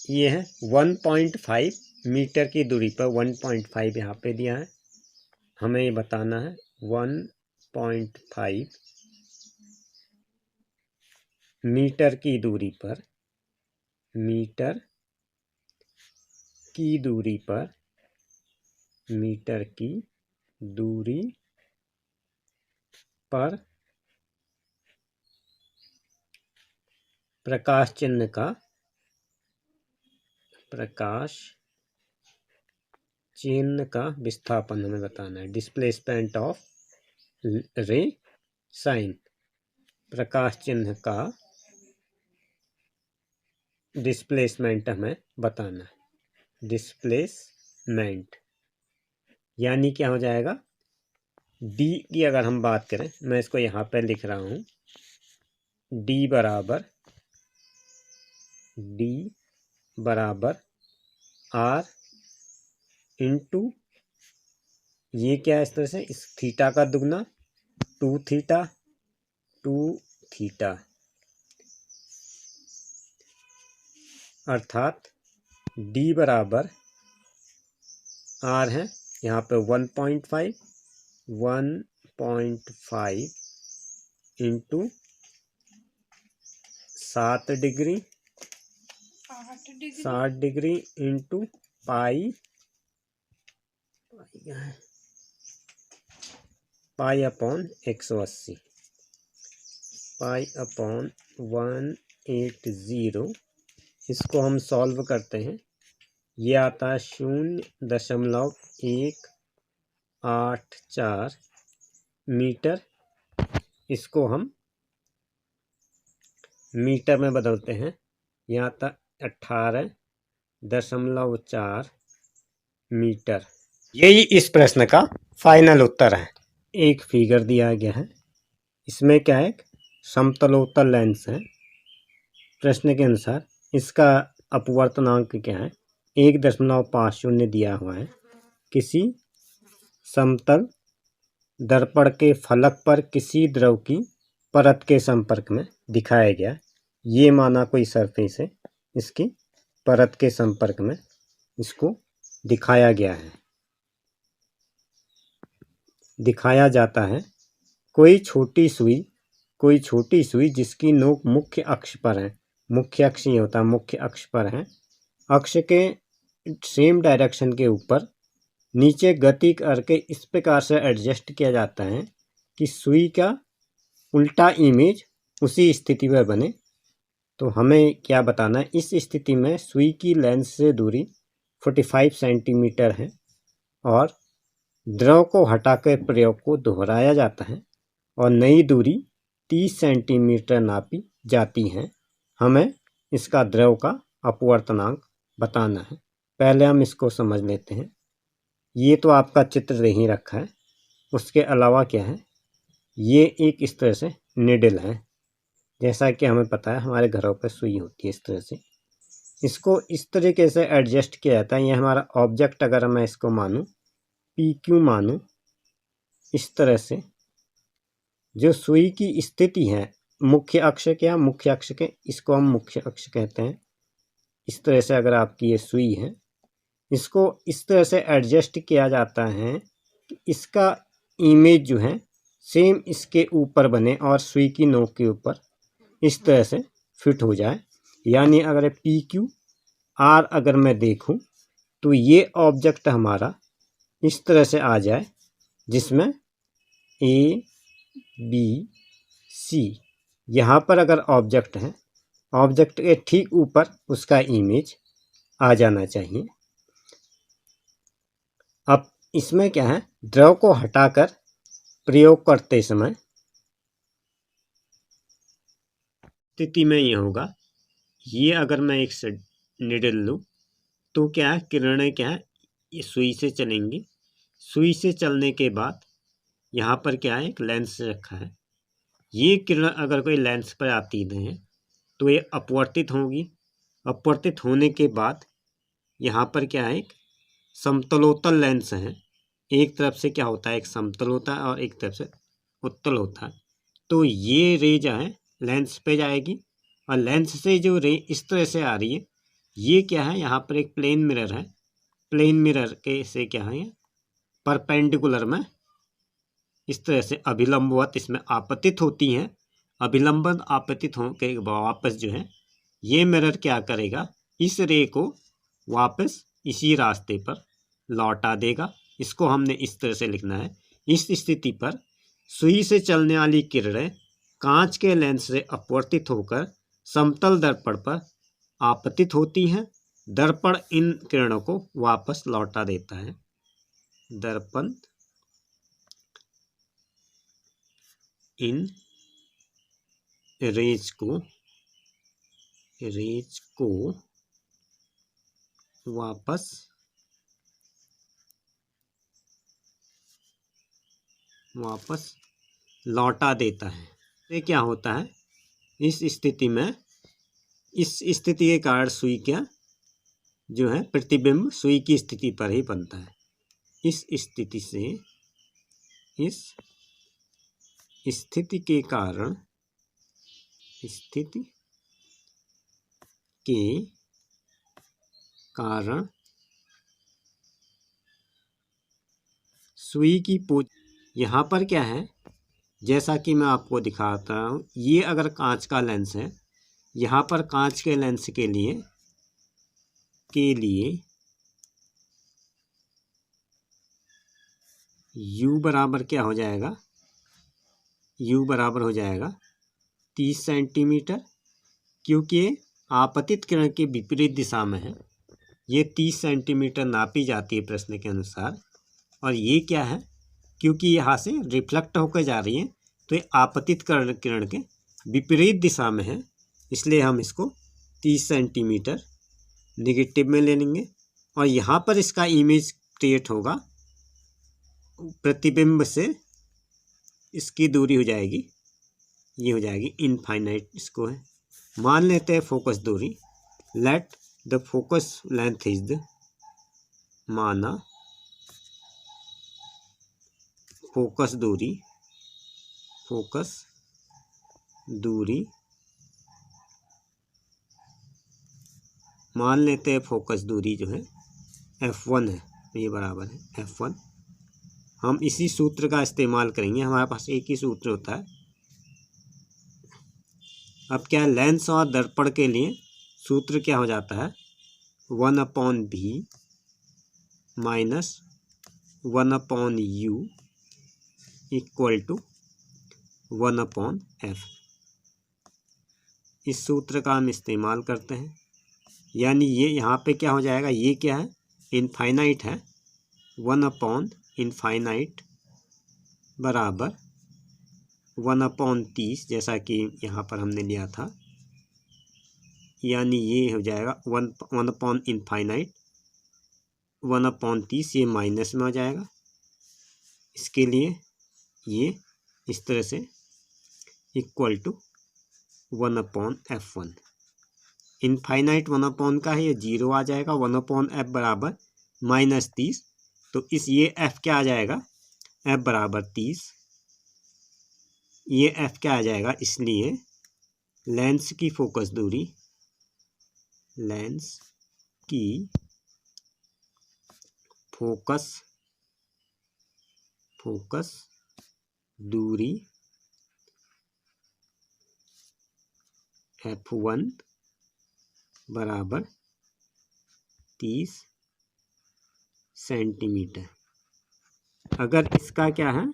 ये है 1.5 मीटर की दूरी पर 1.5 यहाँ पे दिया है, हमें ये बताना है 1.5 मीटर की दूरी पर, मीटर की दूरी पर, मीटर की दूरी पर प्रकाश चिन्ह का, प्रकाश चिन्ह का विस्थापन हमें बताना है। डिस्प्लेसमेंट ऑफ रे साइन, प्रकाश चिन्ह का डिस्प्लेसमेंट हमें बताना है। डिस्प्लेसमेंट यानी क्या हो जाएगा, डी की अगर हम बात करें, मैं इसको यहाँ पे लिख रहा हूँ, डी बराबर आर इंटू, ये क्या है इस तरह से, इस थीटा का दुगना, टू थीटा, अर्थात डी बराबर आर है यहाँ पे 1.5 into 60 degree into pi upon 180, pi upon 180। इसको हम सॉल्व करते हैं, ये आता है 0.184 मीटर। इसको हम मीटर में बदलते हैं, यहाँ आता 18.4 मीटर। यही इस प्रश्न का फाइनल उत्तर है। एक फिगर दिया गया है, इसमें क्या है, समतलोत्तल लेंस है। प्रश्न के अनुसार इसका अपवर्तनांक क्या है, 1.50 दिया हुआ है। किसी समतल दर्पण के फलक पर किसी द्रव की परत के संपर्क में दिखाया गया। ये माना कोई सरफेस है, इसकी परत के संपर्क में इसको दिखाया गया है, दिखाया जाता है। कोई छोटी सुई जिसकी नोक मुख्य अक्ष पर है, मुख्य अक्ष ये होता है, मुख्य अक्ष पर है, अक्ष के सेम डायरेक्शन के ऊपर नीचे गति करके इस प्रकार से एडजस्ट किया जाता है कि सुई का उल्टा इमेज उसी स्थिति में बने। तो हमें क्या बताना है, इस स्थिति में सुई की लेंस से दूरी 45 सेंटीमीटर है और द्रव को हटाकर प्रयोग को दोहराया जाता है और नई दूरी 30 सेंटीमीटर नापी जाती है। हमें इसका द्रव का अपवर्तनांक बताना है। पहले हम इसको समझ लेते हैं। ये तो आपका चित्र दे ही रखा है, उसके अलावा क्या है, ये एक इस तरह से निडल है, जैसा कि हमें पता है हमारे घरों पर सुई होती है इस तरह से। इसको इस तरीके से एडजस्ट किया जाता है। ये हमारा ऑब्जेक्ट अगर मैं इसको मानूं, PQ मानूं, इस तरह से जो सुई की स्थिति है मुख्य अक्ष के, मुख्य अक्ष के, इसको हम मुख्य अक्ष कहते हैं। इस तरह से अगर आपकी ये सुई है, इसको इस तरह से एडजस्ट किया जाता है कि इसका इमेज जो है सेम इसके ऊपर बने और सुई की नोक के ऊपर इस तरह से फिट हो जाए। यानी अगर PQ R अगर मैं देखूं तो ये ऑब्जेक्ट हमारा इस तरह से आ जाए, जिसमें ABC यहाँ पर अगर ऑब्जेक्ट है, ऑब्जेक्ट के ठीक ऊपर उसका इमेज आ जाना चाहिए। अब इसमें क्या है, द्रव को हटाकर प्रयोग करते समय स्थिति में ये होगा, ये अगर मैं एक निडल लूँ तो क्या है, किरणें क्या है, ये सुई से चलेंगी। सुई से चलने के बाद यहाँ पर क्या है, एक लेंस रखा है। ये किरण अगर कोई लेंस पर आती है तो ये अपवर्तित होगी। अपवर्तित होने के बाद यहाँ पर क्या है, एक समतलोत्तल लेंस है। एक तरफ से क्या होता है, एक समतल होता है और एक तरफ से उत्तल होता है। तो ये रे जो है लेंस पे जाएगी और लेंस से जो रे इस तरह से आ रही है, ये क्या है, यहाँ पर एक प्लेन मिरर है। प्लेन मिरर के से क्या है, परपेंडिकुलर में इस तरह से अभिलंबवत इसमें आपतित होती हैं अभिलंबन आपतित हो के वापस जो है ये मिरर क्या करेगा, इस रे को वापस इसी रास्ते पर लौटा देगा। इसको हमने इस तरह से लिखना है। इस स्थिति पर सुई से चलने वाली किरणें कांच के लेंस से अपवर्तित होकर समतल दर्पण पर आपतित होती हैं। दर्पण इन किरणों को वापस लौटा देता है। दर्पण इन रेज को वापस लौटा देता है। ये क्या होता है, इस स्थिति में, इस स्थिति के कारण सुई क्या जो है प्रतिबिंब सुई की स्थिति पर ही बनता है। इस स्थिति से, इस स्थिति के कारण सुई की पोज यहाँ पर क्या है, जैसा कि मैं आपको दिखाता हूँ, ये अगर कांच का लेंस है, यहाँ पर कांच के लेंस के लिए U बराबर क्या हो जाएगा, U बराबर हो जाएगा 30 सेंटीमीटर, क्योंकि आपतित किरण के विपरीत दिशा में है। ये 30 सेंटीमीटर नापी जाती है प्रश्न के अनुसार। और ये क्या है, क्योंकि यहाँ से रिफ्लेक्ट होकर जा रही है तो ये आपतित किरण के विपरीत दिशा में है, इसलिए हम इसको 30 सेंटीमीटर नेगेटिव में ले लेंगे। और यहाँ पर इसका इमेज क्रिएट होगा, प्रतिबिंब से इसकी दूरी हो जाएगी, ये हो जाएगी इनफाइनाइट, इसको है। मान लेते हैं फोकस दूरी, let the focus length is the, माना फोकस दूरी मान लेते हैं फोकस दूरी जो है F1 है, ये बराबर है F1। हम इसी सूत्र का इस्तेमाल करेंगे, हमारे पास एक ही सूत्र होता है। अब क्या है, लेंस और दर्पण के लिए सूत्र क्या हो जाता है, 1/v minus 1/u equal to 1/f। इस सूत्र का हम इस्तेमाल करते हैं, यानी ये यहाँ पे क्या हो जाएगा, ये क्या है, इनफाइनाइट है, 1/इनफाइनाइट बराबर 1/30, जैसा कि यहाँ पर हमने लिया था। यानी ये हो जाएगा 1/इनफाइनाइट 1/30, ये माइनस में हो जाएगा। इसके लिए ये इस तरह से इक्वल टू 1/f1। इनफाइनाइट 1/, का है, ये 0 आ जाएगा। 1/f बराबर -30, तो इस ये f क्या आ जाएगा, f बराबर 30, ये f क्या आ जाएगा, इसलिए लेंस की फोकस दूरी F1 बराबर 30 सेंटीमीटर। अगर इसका क्या है,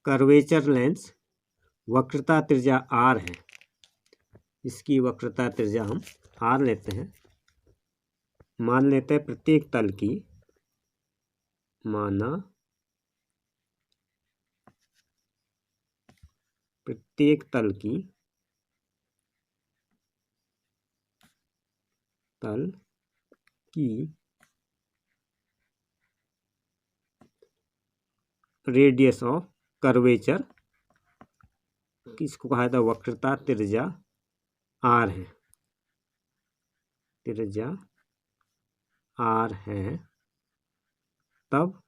कर्वेचर लेंस, वक्रता त्रिज्या R है, इसकी वक्रता त्रिज्या हम R लेते हैं। मान लेते हैं प्रत्येक तल की, माना प्रत्येक तल की रेडियस ऑफ कर्वेचर, किसको कहा था, वक्रता त्रिज्या R है, त्रिज्या R है, तब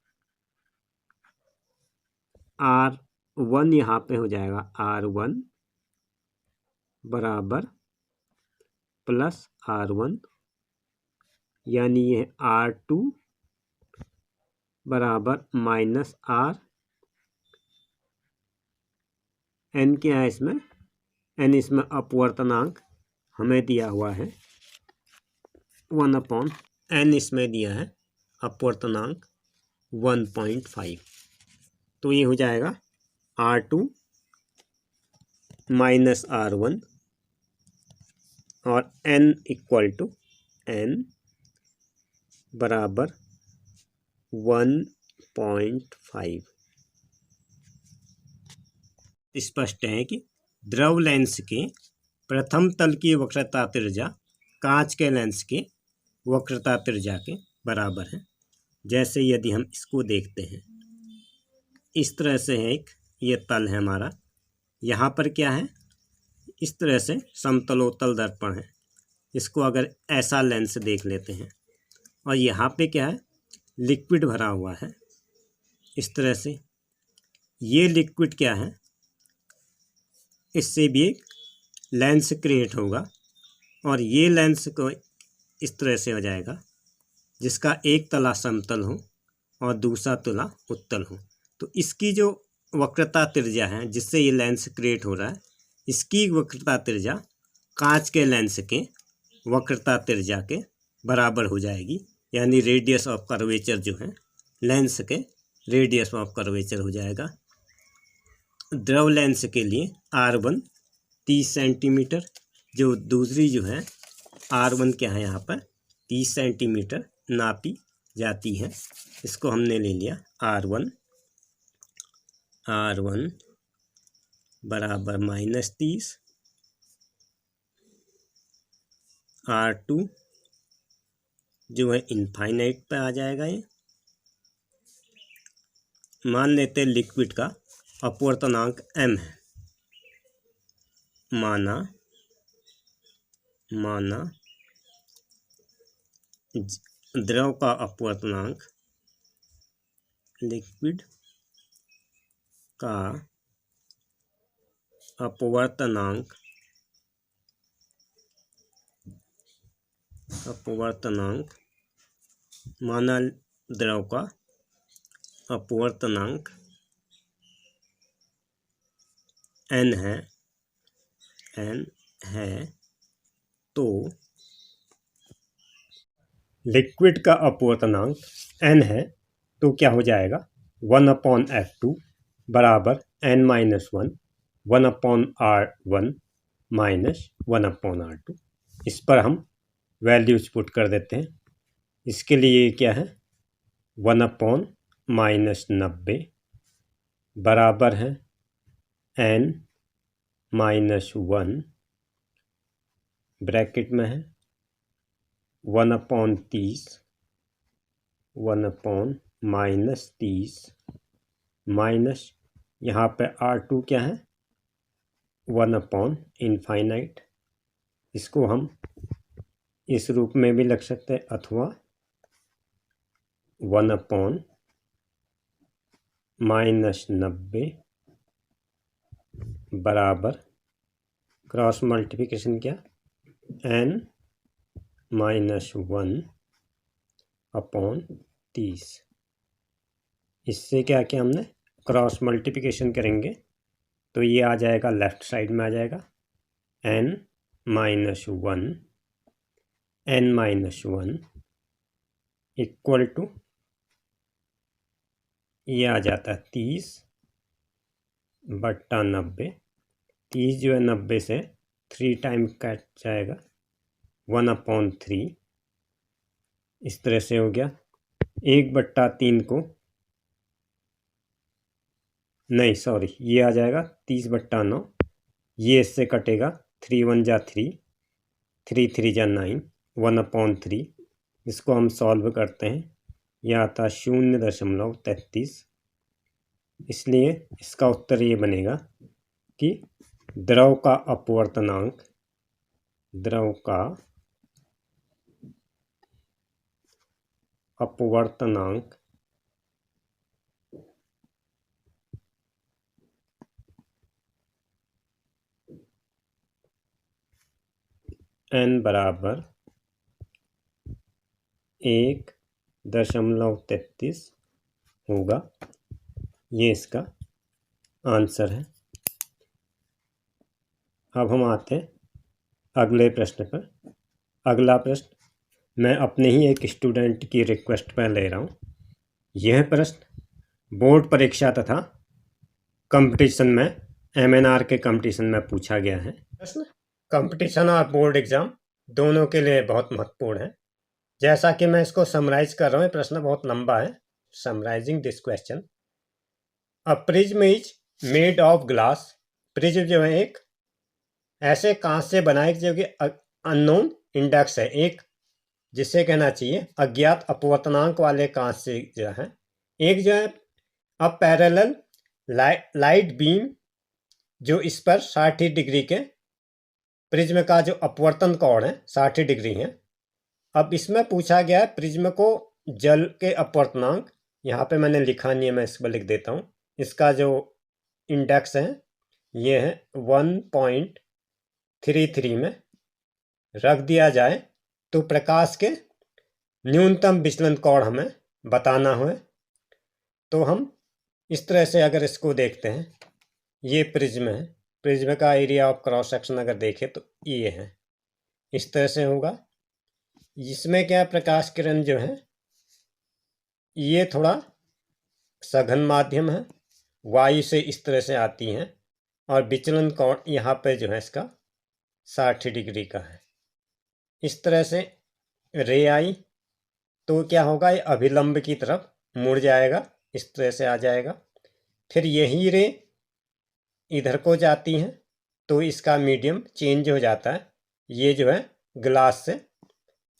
R1 यहाँ पे हो जाएगा, R1 बराबर प्लस R1, यानी ये R2 बराबर -R एन क्या है इसमें, एन इसमें अपवर्तनांक हमें दिया हुआ है 1/n, इसमें दिया है अपवर्तनांक 1.5। तो ये हो जाएगा R2 माइनस R1 और n इक्वल टू n बराबर 1.5। स्पष्ट है कि द्रव लेंस के प्रथम तल की वक्रता त्रिज्या कांच के लेंस के वक्रता त्रिज्या के बराबर है। जैसे यदि हम इसको देखते हैं, इस तरह से है एक ये तल है हमारा, यहाँ पर क्या है, इस तरह से समतलोत्तल दर्पण है। इसको अगर ऐसा लेंस देख लेते हैं और यहाँ पे क्या है, लिक्विड भरा हुआ है इस तरह से। ये लिक्विड क्या है, इससे भी एक लेंस क्रिएट होगा और ये लेंस को इस तरह से हो जाएगा जिसका एक तला समतल हो और दूसरा तला उत्तल हो। तो इसकी जो वक्रता त्रिज्या है जिससे ये लेंस क्रिएट हो रहा है, इसकी वक्रता त्रिज्या कांच के लेंस के वक्रता त्रिज्या के बराबर हो जाएगी, यानी रेडियस ऑफ कर्वेचर जो है लेंस के रेडियस ऑफ कर्वेचर हो जाएगा। द्रव लेंस के लिए R1 30 सेंटीमीटर, जो दूसरी जो है R1 क्या है यहाँ पर 30 सेंटीमीटर नापी जाती है। इसको हमने ले लिया R1 बराबर -30, R2 जो है इनफाइनाइट पे आ जाएगा। ये मान लेते हैं लिक्विड का अपवर्तनांक m है, माना द्रव का अपवर्तनांक, लिक्विड का अपवर्तनांक माना द्रव का अपवर्तनांक n है, तो लिक्विड का अपवर्तनांक n है तो क्या हो जाएगा 1/f2 बराबर n-1 1/r1 माइनस 1/r2। इस पर हम वैल्यूज पुट कर देते हैं। इसके लिए क्या है 1/-90 बराबर है n-1 ब्रैकेट में है 1/30 1/-30 माइनस यहाँ पे R2 क्या है 1/∞। इसको हम इस रूप में भी लिख सकते हैं अथवा 1/-90 बराबर क्रॉस मल्टीप्लिकेशन क्या n-1/30। इससे क्या किया हमने, क्रॉस मल्टीप्लिकेशन करेंगे तो ये आ जाएगा, लेफ्ट साइड में आ जाएगा n-1 इक्वल टू ये आ जाता है 30/90। 30 जो है 90 से 3 टाइम कट जाएगा 1/3। इस तरह से हो गया 1/3 को, नहीं सॉरी, ये आ जाएगा 30/9। ये इससे कटेगा 3 1 जा 3, 3 3 जा 9, 1/3। इसको हम सॉल्व करते हैं, यह आता 0.33। इसलिए इसका उत्तर ये बनेगा कि द्रव का अपवर्तनांक n बराबर 1.33 होगा। ये इसका आंसर है। अब हम आते हैं अगले प्रश्न पर। अगला प्रश्न मैं अपने ही एक स्टूडेंट की रिक्वेस्ट पर ले रहा हूँ। यह प्रश्न बोर्ड परीक्षा तथा कंपटीशन में एमएनआर के कंपटीशन में पूछा गया है। प्रश्न कंपटीशन और बोर्ड एग्जाम दोनों के लिए बहुत महत्वपूर्ण है। जैसा कि मैं इसको समराइज कर रहा हूँ, प्रश्न बहुत लंबा है। Summarising this question, a prism is made of glass. Prism जो है एक ऐसे कांच से बना है जो कि अननोन इंडेक्स है, एक जिससे कहना चाहिए अज्ञात अपवर्तनांक वाले कांच से जो है। एक जो है अब पैरेलल लाइट बीम जो इस पर 60 डिग्री के प्रिज्म का जो अपवर्तन कोण है 60 डिग्री है। अब इसमें पूछा गया है प्रिज्म को जल के अपवर्तनांक, यहाँ पे मैंने लिखा नहीं है, मैं इसको लिख देता हूँ। इसका जो इंडेक्स है ये है 1.33 में रख दिया जाए तो प्रकाश के न्यूनतम विचलन कोण हमें बताना है। तो हम इस तरह से अगर इसको देखते हैं, ये प्रिज्म है, प्रिज्म का एरिया ऑफ क्रॉस सेक्शन अगर देखें तो ये है, इस तरह से होगा। इसमें क्या प्रकाश किरण जो है ये थोड़ा सघन माध्यम है, वायु से इस तरह से आती हैं और विचलन कोण यहाँ पे जो है इसका 60 डिग्री का है। इस तरह से रे आई तो क्या होगा, ये अभिलंब की तरफ मुड़ जाएगा, इस तरह से आ जाएगा। फिर यही रे इधर को जाती हैं तो इसका मीडियम चेंज हो जाता है। ये जो है ग्लास से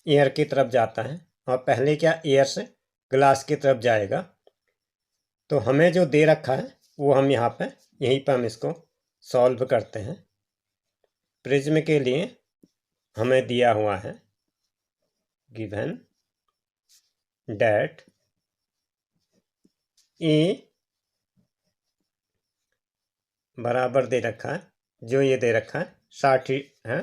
एयर की तरफ जाता है और पहले क्या एयर से ग्लास की तरफ जाएगा। तो हमें जो दे रखा है वो हम यहाँ पे यहीं पर हम इसको सॉल्व करते हैं। प्रिज्म के लिए हमें दिया हुआ है गिवन डेट ए बराबर दे रखा है, जो ये दे रखा है 60 है।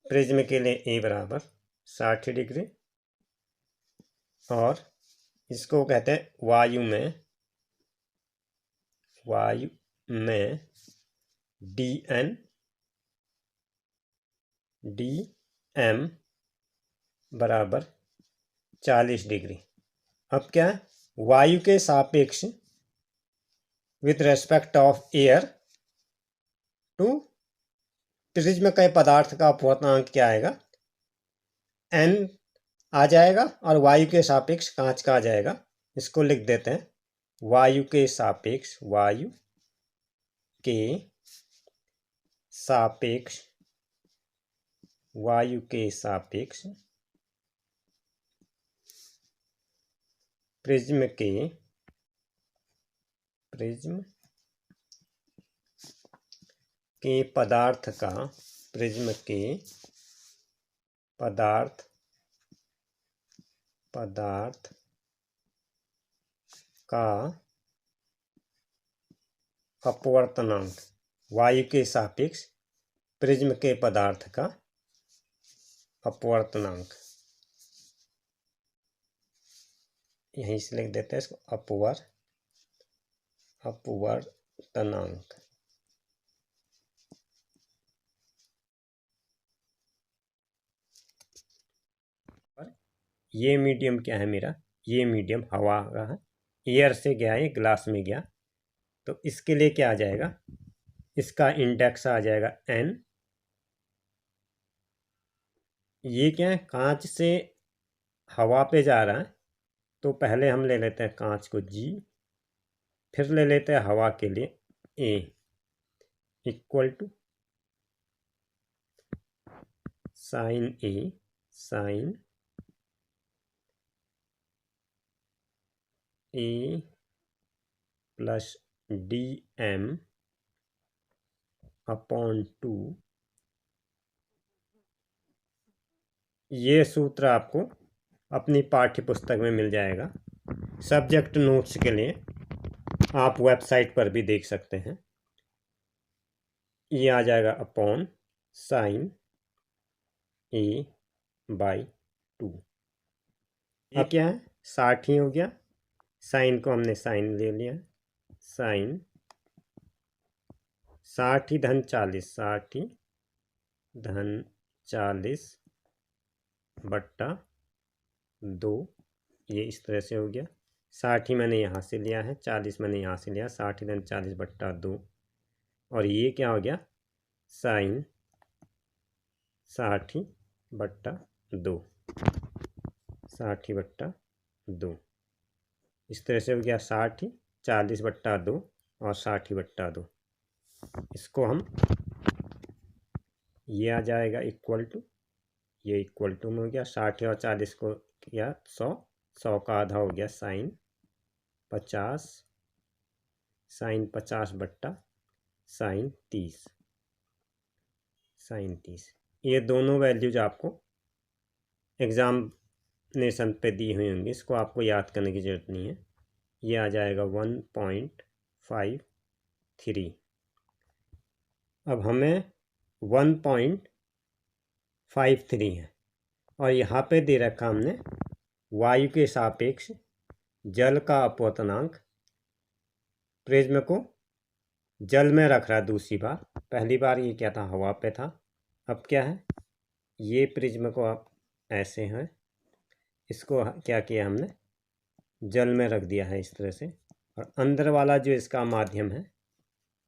प्रिज्म के लिए ए बराबर 60 डिग्री और इसको कहते हैं वायु में डी एम बराबर 40 डिग्री। अब क्या है, वायु के सापेक्ष with respect of air to prism के पदार्थ का अपवर्तनांक क्या आएगा, एन आ जाएगा और वायु के सापेक्ष कांच का आ जाएगा। इसको लिख देते हैं वायु के सापेक्ष प्रिज्म के पदार्थ का अपवर्तनांक, वायु के सापेक्ष प्रिज्म के पदार्थ का अपवर्तनांक, यहीं से लिख देते हैं इसको अपवर्तनांक। ये मीडियम क्या है मेरा, ये मीडियम हवा का है, एयर से गया ये ग्लास में गया, तो इसके लिए क्या आ जाएगा, इसका इंडेक्स आ जाएगा n। ये क्या है, कांच से हवा पे जा रहा है तो पहले हम ले लेते हैं कांच को G, फिर ले लेते हैं हवा के लिए A equal to sine A plus DM upon 2। ये सूत्र आपको अपनी पाठ्य पुस्तक में मिल जाएगा। सब्जेक्ट नोट्स के लिए आप वेबसाइट पर भी देख सकते हैं। ये आ जाएगा अपॉन साइन A/2। ये क्या है, 60 ही हो गया, साइन को हमने साइन ले लिया, साइन 60 धन 40, 60 धन 40 बट्टा 2, ये इस तरह से हो गया। 60 मैंने यहाँ से लिया है, 40 मैंने यहाँ से लिया, 60 धन 40 बट्टा 2, और ये क्या हो गया, साइन 60 बट्टा 2, 60 बट्टा 2, इस तरह से हो गया 60, 40 बट्टा 2 और 60 बट्टा 2। इसको हम, ये आ जाएगा इक्वल टू, ये इक्वल टू में हो गया, 60 और 40 को किया 100, 100 का आधा हो गया साइन 50, साइन 50 बट्टा साइन 30, साइन 30। ये दोनों वैल्यूज आपको एग्जामिनेशन पे दी हुई होंगी, इसको आपको याद करने की ज़रूरत नहीं है। ये आ जाएगा 1.53। अब हमें 1.53 है और यहाँ पे दे रखा हमने वायु के सापेक्ष जल का अपवर्तनांक। प्रिज्म को जल में रख रहा है दूसरी बार, पहली बार ये क्या था, हवा पे था, अब क्या है, ये प्रिज्म को आप ऐसे है, इसको क्या किया हमने, जल में रख दिया है इस तरह से, और अंदर वाला जो इसका माध्यम है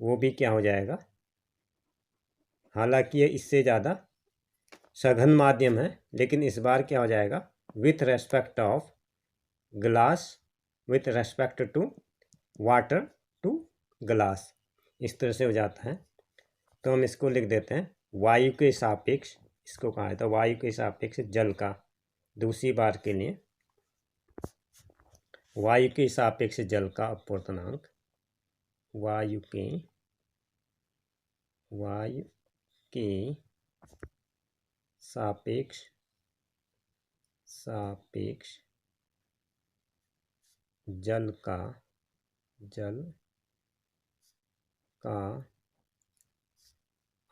वो भी क्या हो जाएगा, हालांकि ये इससे ज़्यादा सघन माध्यम है, लेकिन इस बार क्या हो जाएगा, with respect of glass, with respect to water to glass, इस तरह से हो जाता है। तो हम इसको लिख देते हैं वायु के सापेक्ष, इसको कहा है तो वायु के सापेक्ष जल का, दूसरी बार के लिए वायु के सापेक्ष जल का अपवर्तनांक, वायु के सापेक्ष जल का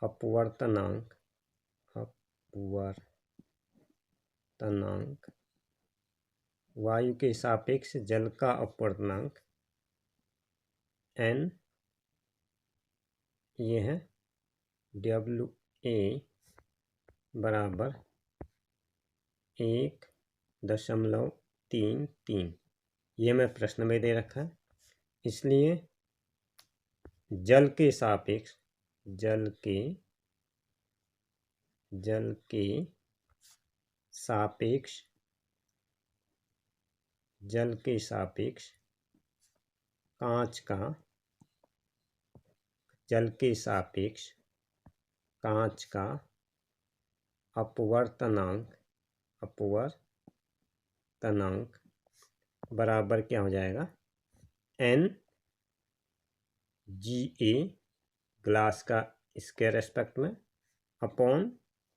अपवर्तनांक वायु के सापेक्ष जल का अपवर्तनांक n, ये है WA बराबर 1.33, ये मैं प्रश्न में दे रखा है। इसलिए जल के सापेक्ष कांच का अपवर्तनांक बराबर क्या हो जाएगा, N GA ग्लास का इसके रेस्पेक्ट में अपॉन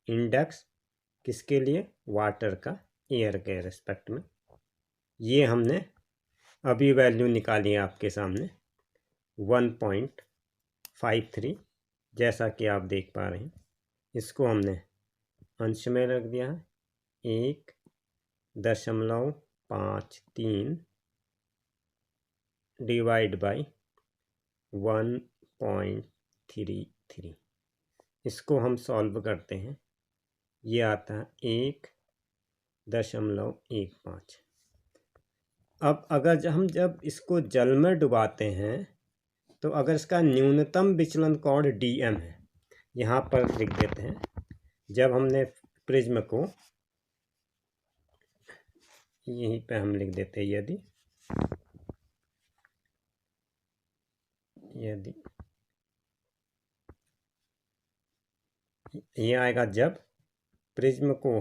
इंडेक्स किसके लिए, वाटर का एयर के रेस्पेक्ट में। ये हमने अभी वैल्यू निकाली है आपके सामने 1.53, जैसा कि आप देख पा रहे हैं। इसको हमने अंश में रख दिया है 1.53 डिवाइड बाई 1.33। इसको हम सॉल्व करते हैं, ये आता है 1.15। अब अगर जब इसको जल में डुबाते हैं तो अगर इसका न्यूनतम विचलन कोण DM है, यहाँ पर लिख देते हैं, जब हमने प्रिज्म को यहीं पे हम लिख देते हैं, यदि ये आएगा जब प्रिज्म को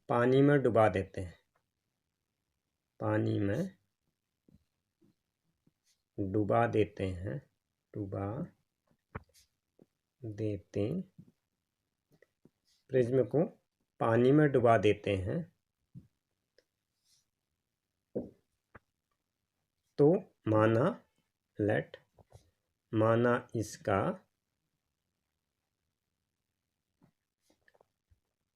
पानी में डुबा देते हैं, प्रिज्म को पानी में डुबा देते हैं तो माना इसका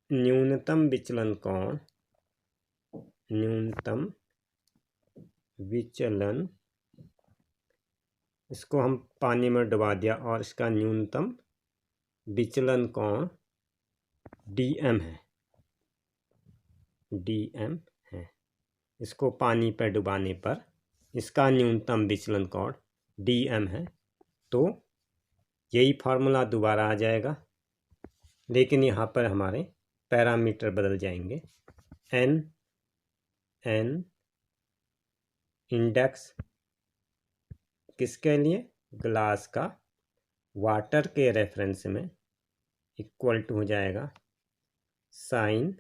न्यूनतम विचलन कोण विचलन, इसको हम पानी में डुबा दिया और इसका न्यूनतम विचलन कोण DM है, DM है। इसको पानी पर डुबाने पर इसका न्यूनतम विचलन कोण DM है। तो यही फार्मूला दोबारा आ जाएगा, लेकिन यहाँ पर हमारे पैरामीटर बदल जाएंगे। n इंडेक्स किसके लिए, ग्लास का, वाटर के रेफरेंस में इक्वल टू हो जाएगा sine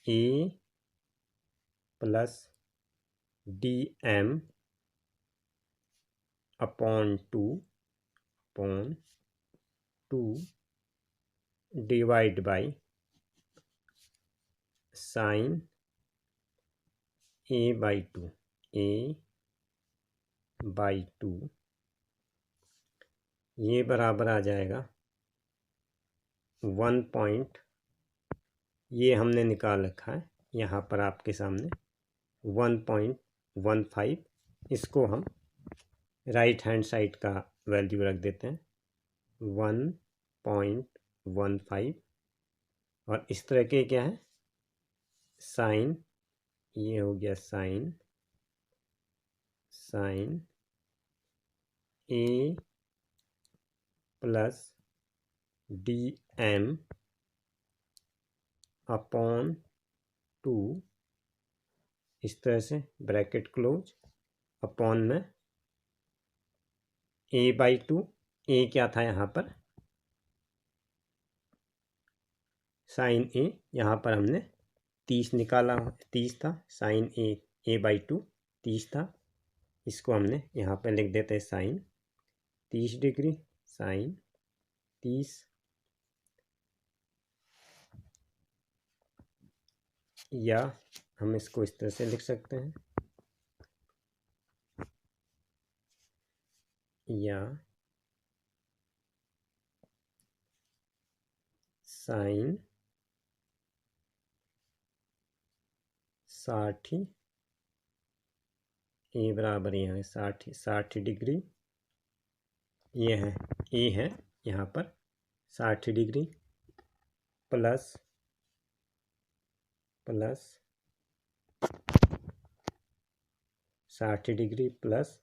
A plus DM upon two divide by sine A by two, ये बराबर आ जाएगा 1. ये हमने निकाल रखा है यहाँ पर आपके सामने 1.15। इसको हम राइट हैंड साइड का वैल्यू रख देते हैं 1.15। और इस तरह के क्या है, साइन, ये हो गया sine A plus DM upon two, इस तरह से ब्रैकेट क्लोज, अपॉन में A बाई टू। A क्या था यहाँ पर, साइन A, यहाँ पर हमने 30 निकाला, 30 था, साइन A बाई टू 30 था। इसको हमने यहाँ पर लिख देते हैं साइन 30 डिग्री, साइन 30, या हम इसको इस तरह से लिख सकते हैं, या साइन 60, A बराबर यहाँ है 60 डिग्री, ये है A है यहाँ पर 60 degree plus 60 degree plus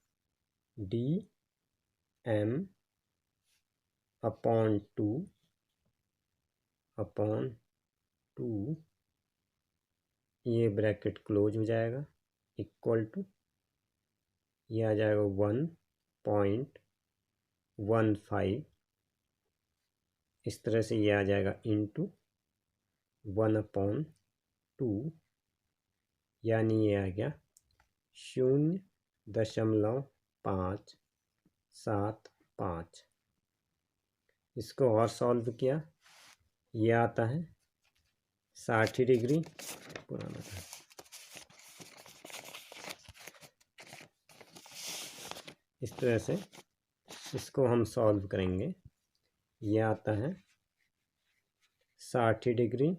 DM upon to, ये ब्रैकेट क्लोज हो जाएगा, इक्वल टू, ये आ जाएगा 1.15। इस तरह से ये आ जाएगा इंटू 1/2, यानी ये आ गया 0.575। इसको और सॉल्व किया, ये आता है 60 डिग्री, पुराना था, इस तरह से इसको हम सॉल्व करेंगे। ये आता है 60 degree,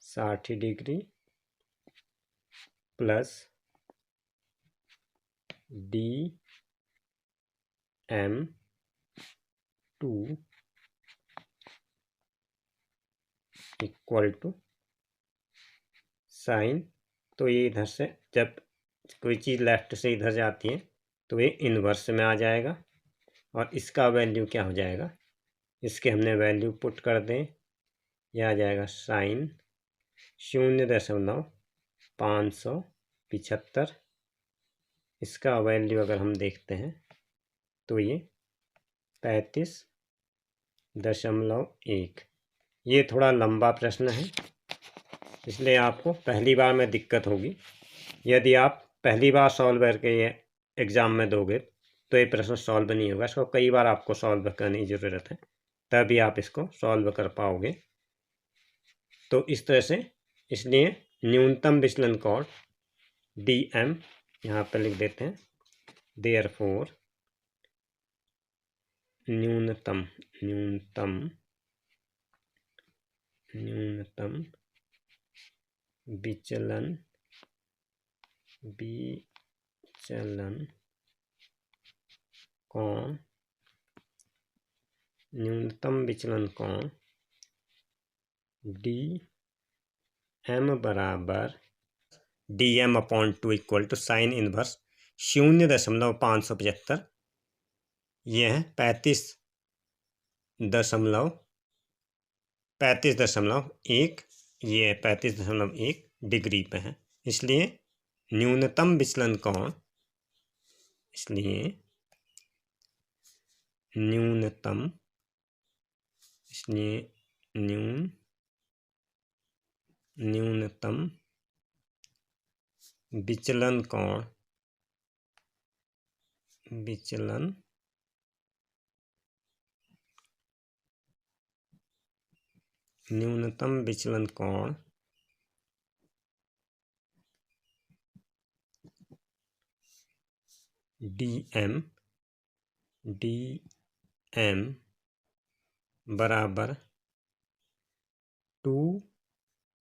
60 degree plus DM 2 equal to sine. तो ये इधर से जब कोई चीज़ लेफ्ट से इधर जाती है तो ये इन्वर्स में आ जाएगा, और इसका वैल्यू क्या हो जाएगा, इसके हमने वैल्यू पुट कर दें, यह आ जाएगा साइन 0.575। इसका वैल्यू अगर हम देखते हैं तो ये 35.1। ये थोड़ा लंबा प्रश्न है, इसलिए आपको पहली बार में दिक्कत होगी। यदि आप पहली बार सॉल्व करके ये एग्ज़ाम में दोगे तो ये प्रश्न सॉल्व नहीं होगा, इसको कई बार आपको सॉल्व करने की ज़रूरत है, तभी आप इसको सॉल्व कर पाओगे। तो इस तरह से, इसलिए न्यूनतम विचलन कोण DM यहाँ पर लिख देते हैं, देयरफॉर न्यूनतम न्यूनतम विचलन कोण, न्यूनतम विचलन कोण डी एम बराबर dm/2 equal to sine inverse 0.575, यह है 35.1, ये 35.1 डिग्री पे है। इसलिए न्यूनतम विचलन कोण, न्यूनतम विचलन कोण dm बराबर 2,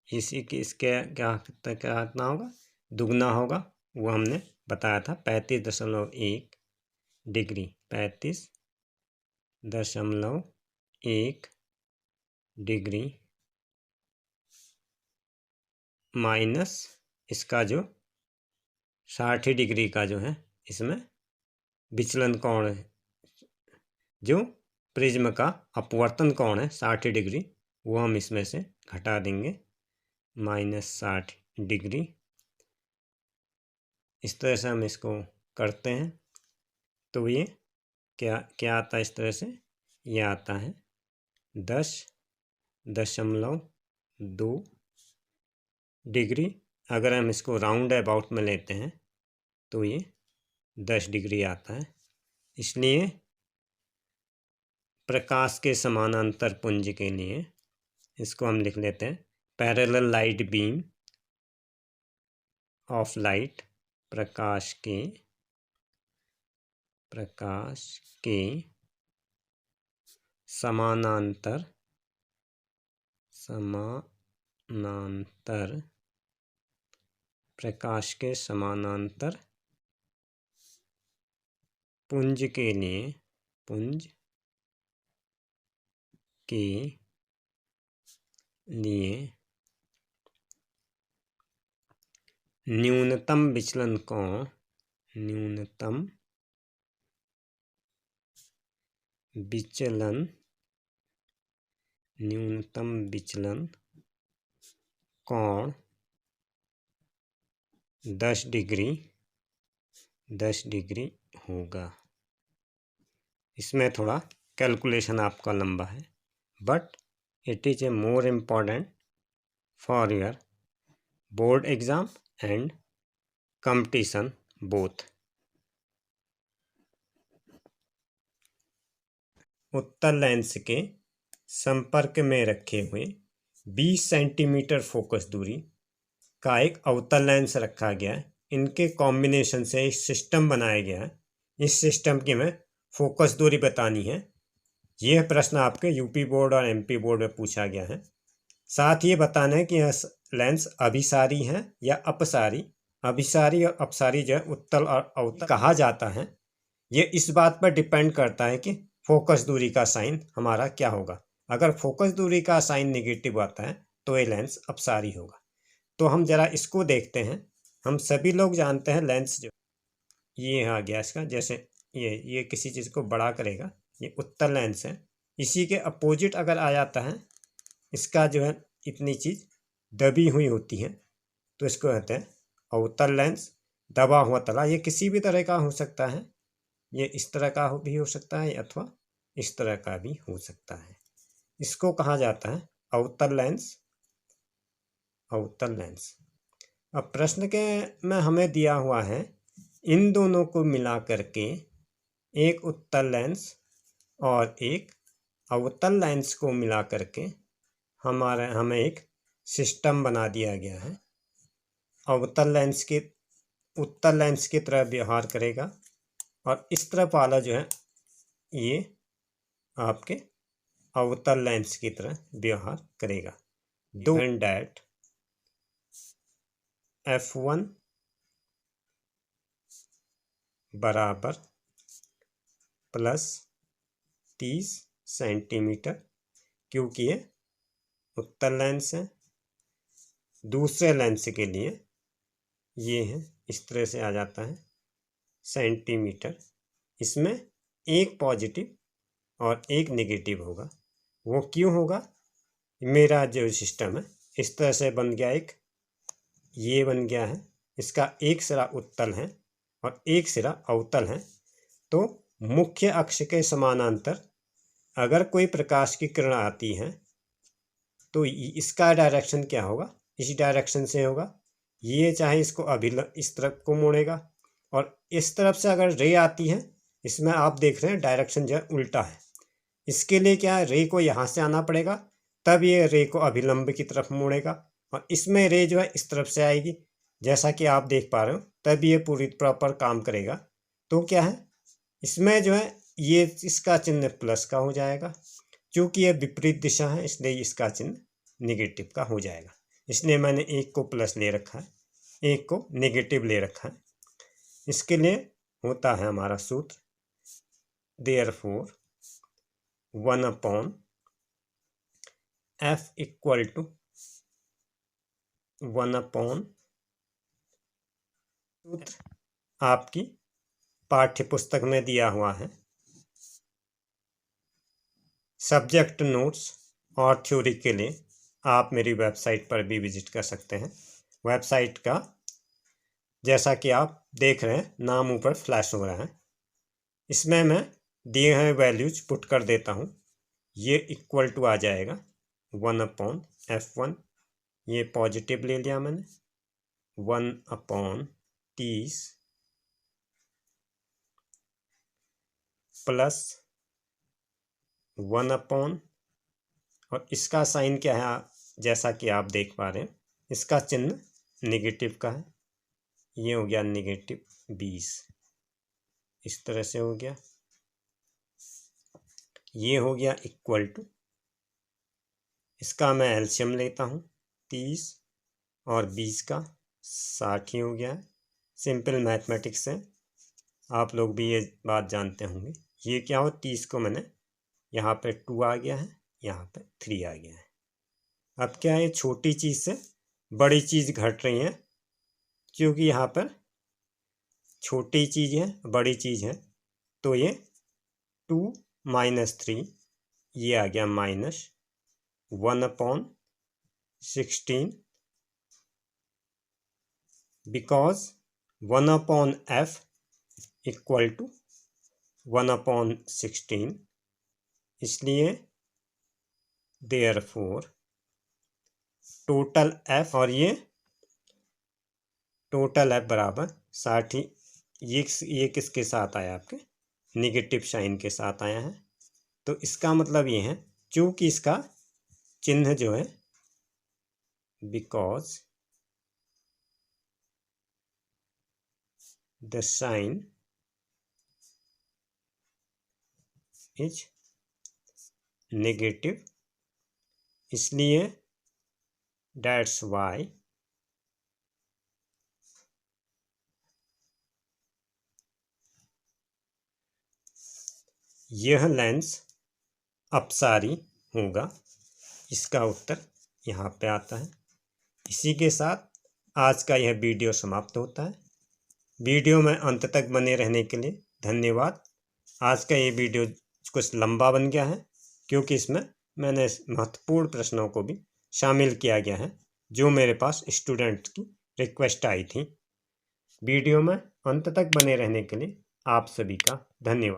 इसके क्या कितना होगा, दुगना होगा, वो हमने बताया था 35.1 डिग्री, 35.1 डिग्री माइनस इसका जो 60 डिग्री का जो है इसमें विचलन कोण है, जो प्रिज्म का अपवर्तन कोण है 60 डिग्री, वो हम इसमें से घटा देंगे -60 डिग्री। इस तरह से हम इसको करते हैं तो ये क्या आता है, इस तरह से ये आता है 10.2 डिग्री। अगर हम इसको राउंड अबाउट में लेते हैं तो ये 10 डिग्री आता है। इसलिए प्रकाश के समानांतर पुंज के लिए इसको हम लिख लेते हैं parallel light beam of light, प्रकाश के समानांतर प्रकाश के समानांतर पुंज के लिए न्यूनतम विचलन कोण कोण 10 डिग्री होगा। इसमें थोड़ा कैलकुलेशन आपका लंबा है, but it is a more important for your board exam and competition both. उत्तल लेंस के संपर्क में रखे हुए 20 सेंटीमीटर फोकस दूरी का एक अवतल लेंस रखा गया है। इनके कॉम्बिनेशन से एक सिस्टम बनाया गया है। इस सिस्टम की हमें फोकस दूरी बतानी है। यह प्रश्न आपके यूपी बोर्ड और एमपी बोर्ड में पूछा गया है। साथ ये बताना है कि यह लेंस अभिसारी है या अपसारी। अभिसारी और अपसारी जो है उत्तल और अवतल कहा जाता है। ये इस बात पर डिपेंड करता है कि फोकस दूरी का साइन हमारा क्या होगा। अगर फोकस दूरी का साइन नेगेटिव आता है तो ये लेंस अपसारी होगा। तो हम जरा इसको देखते हैं। हम सभी लोग जानते हैं लेंस जो ये आ गया इसका, जैसे ये किसी चीज़ को बड़ा करेगा, ये उत्तल लेंस है। इसी के अपोजिट अगर आ जाता है, इसका जो है इतनी चीज़ दबी हुई होती है तो इसको कहते हैं अवतल लेंस, दबा हुआ तला। ये किसी भी तरह का हो सकता है, ये इस तरह का भी हो सकता है अथवा इस तरह का भी हो सकता है। इसको कहा जाता है अवतल लेंस। अब प्रश्न के में हमें दिया हुआ है इन दोनों को मिला करके एक उत्तल लेंस और एक अवतल लेंस को मिला करके हमें एक सिस्टम बना दिया गया है। अवतल लेंस के उत्तल लेंस की तरह व्यवहार करेगा और इस तरफ वाला जो है ये आपके अवतल लेंस की तरह व्यवहार करेगा। दो डैट F1 बराबर +30 सेंटीमीटर, क्योंकि ये उत्तल लेंस है। दूसरे लेंस के लिए ये है, इस तरह से आ जाता है सेंटीमीटर। इसमें एक पॉजिटिव और एक नेगेटिव होगा। वो क्यों होगा? मेरा जो सिस्टम है इस तरह से बन गया, एक ये बन गया है, इसका एक सिरा उत्तल है और एक सिरा अवतल है। तो मुख्य अक्ष के समानांतर अगर कोई प्रकाश की किरण आती है तो इसका डायरेक्शन क्या होगा? इस डायरेक्शन से होगा। ये चाहे इसको इस तरफ को मोड़ेगा, और इस तरफ से अगर रे आती है, इसमें आप देख रहे हैं डायरेक्शन जो है उल्टा है। इसके लिए क्या है, रे को यहाँ से आना पड़ेगा, तब ये रे को अभिलंब की तरफ मोड़ेगा, और इसमें रे जो है इस तरफ से आएगी, जैसा कि आप देख पा रहे हो, तब ये पूरी प्रॉपर काम करेगा। तो क्या है, इसमें जो है ये इसका चिन्ह प्लस का हो जाएगा, क्योंकि ये विपरीत दिशा है, इसलिए इसका चिन्ह नेगेटिव का हो जाएगा। इसलिए मैंने एक को प्लस ले रखा है, एक को नेगेटिव ले रखा है। इसके लिए होता है हमारा सूत्र, देयरफॉर 1/f इक्वल टू 1/, सूत्र आपकी पाठ्य पुस्तक में दिया हुआ है। सब्जेक्ट नोट्स और थ्योरी के लिए आप मेरी वेबसाइट पर भी विजिट कर सकते हैं। वेबसाइट का जैसा कि आप देख रहे हैं नाम ऊपर फ्लैश हो रहा है, इसमें मैं दिए हुए वैल्यूज पुट कर देता हूँ। ये इक्वल टू आ जाएगा 1/f1, ये पॉजिटिव ले लिया मैंने, 1/30 प्लस 1/, और इसका साइन क्या है, जैसा कि आप देख पा रहे हैं, इसका चिन्ह नेगेटिव का है। ये हो गया -20, इस तरह से हो गया। ये हो गया इक्वल टू, इसका मैं एलसीएम लेता हूँ, 30 और 20 का 60 ही हो गया है। सिंपल मैथमेटिक्स है, आप लोग भी ये बात जानते होंगे। ये क्या हो, 30 को मैंने यहाँ पे 2 आ गया है, यहाँ पे 3 आ गया है। अब क्या है, छोटी चीज़ से बड़ी चीज़ घट रही है, क्योंकि यहाँ पर छोटी चीज़ है, बड़ी चीज़ है, तो ये 2 - 3, ये आ गया -1/16, बिकॉज 1/f इक्वल टू 1/16, इसलिए देयरफॉर टोटल f, और ये टोटल f बराबर 60। ये किसके साथ आया, आपके नेगेटिव साइन के साथ आया है। तो इसका मतलब ये है, क्योंकि इसका चिन्ह जो है, because the sign is negative, इसलिए दैट्स वाई यह लेंस अपसारी होगा। इसका उत्तर यहाँ पे आता है। इसी के साथ आज का यह वीडियो समाप्त होता है। वीडियो में अंत तक बने रहने के लिए धन्यवाद। आज का ये वीडियो कुछ लंबा बन गया है, क्योंकि इसमें मैंने महत्वपूर्ण प्रश्नों को भी शामिल किया गया है, जो मेरे पास स्टूडेंट्स की रिक्वेस्ट आई थी। वीडियो में अंत तक बने रहने के लिए आप सभी का धन्यवाद।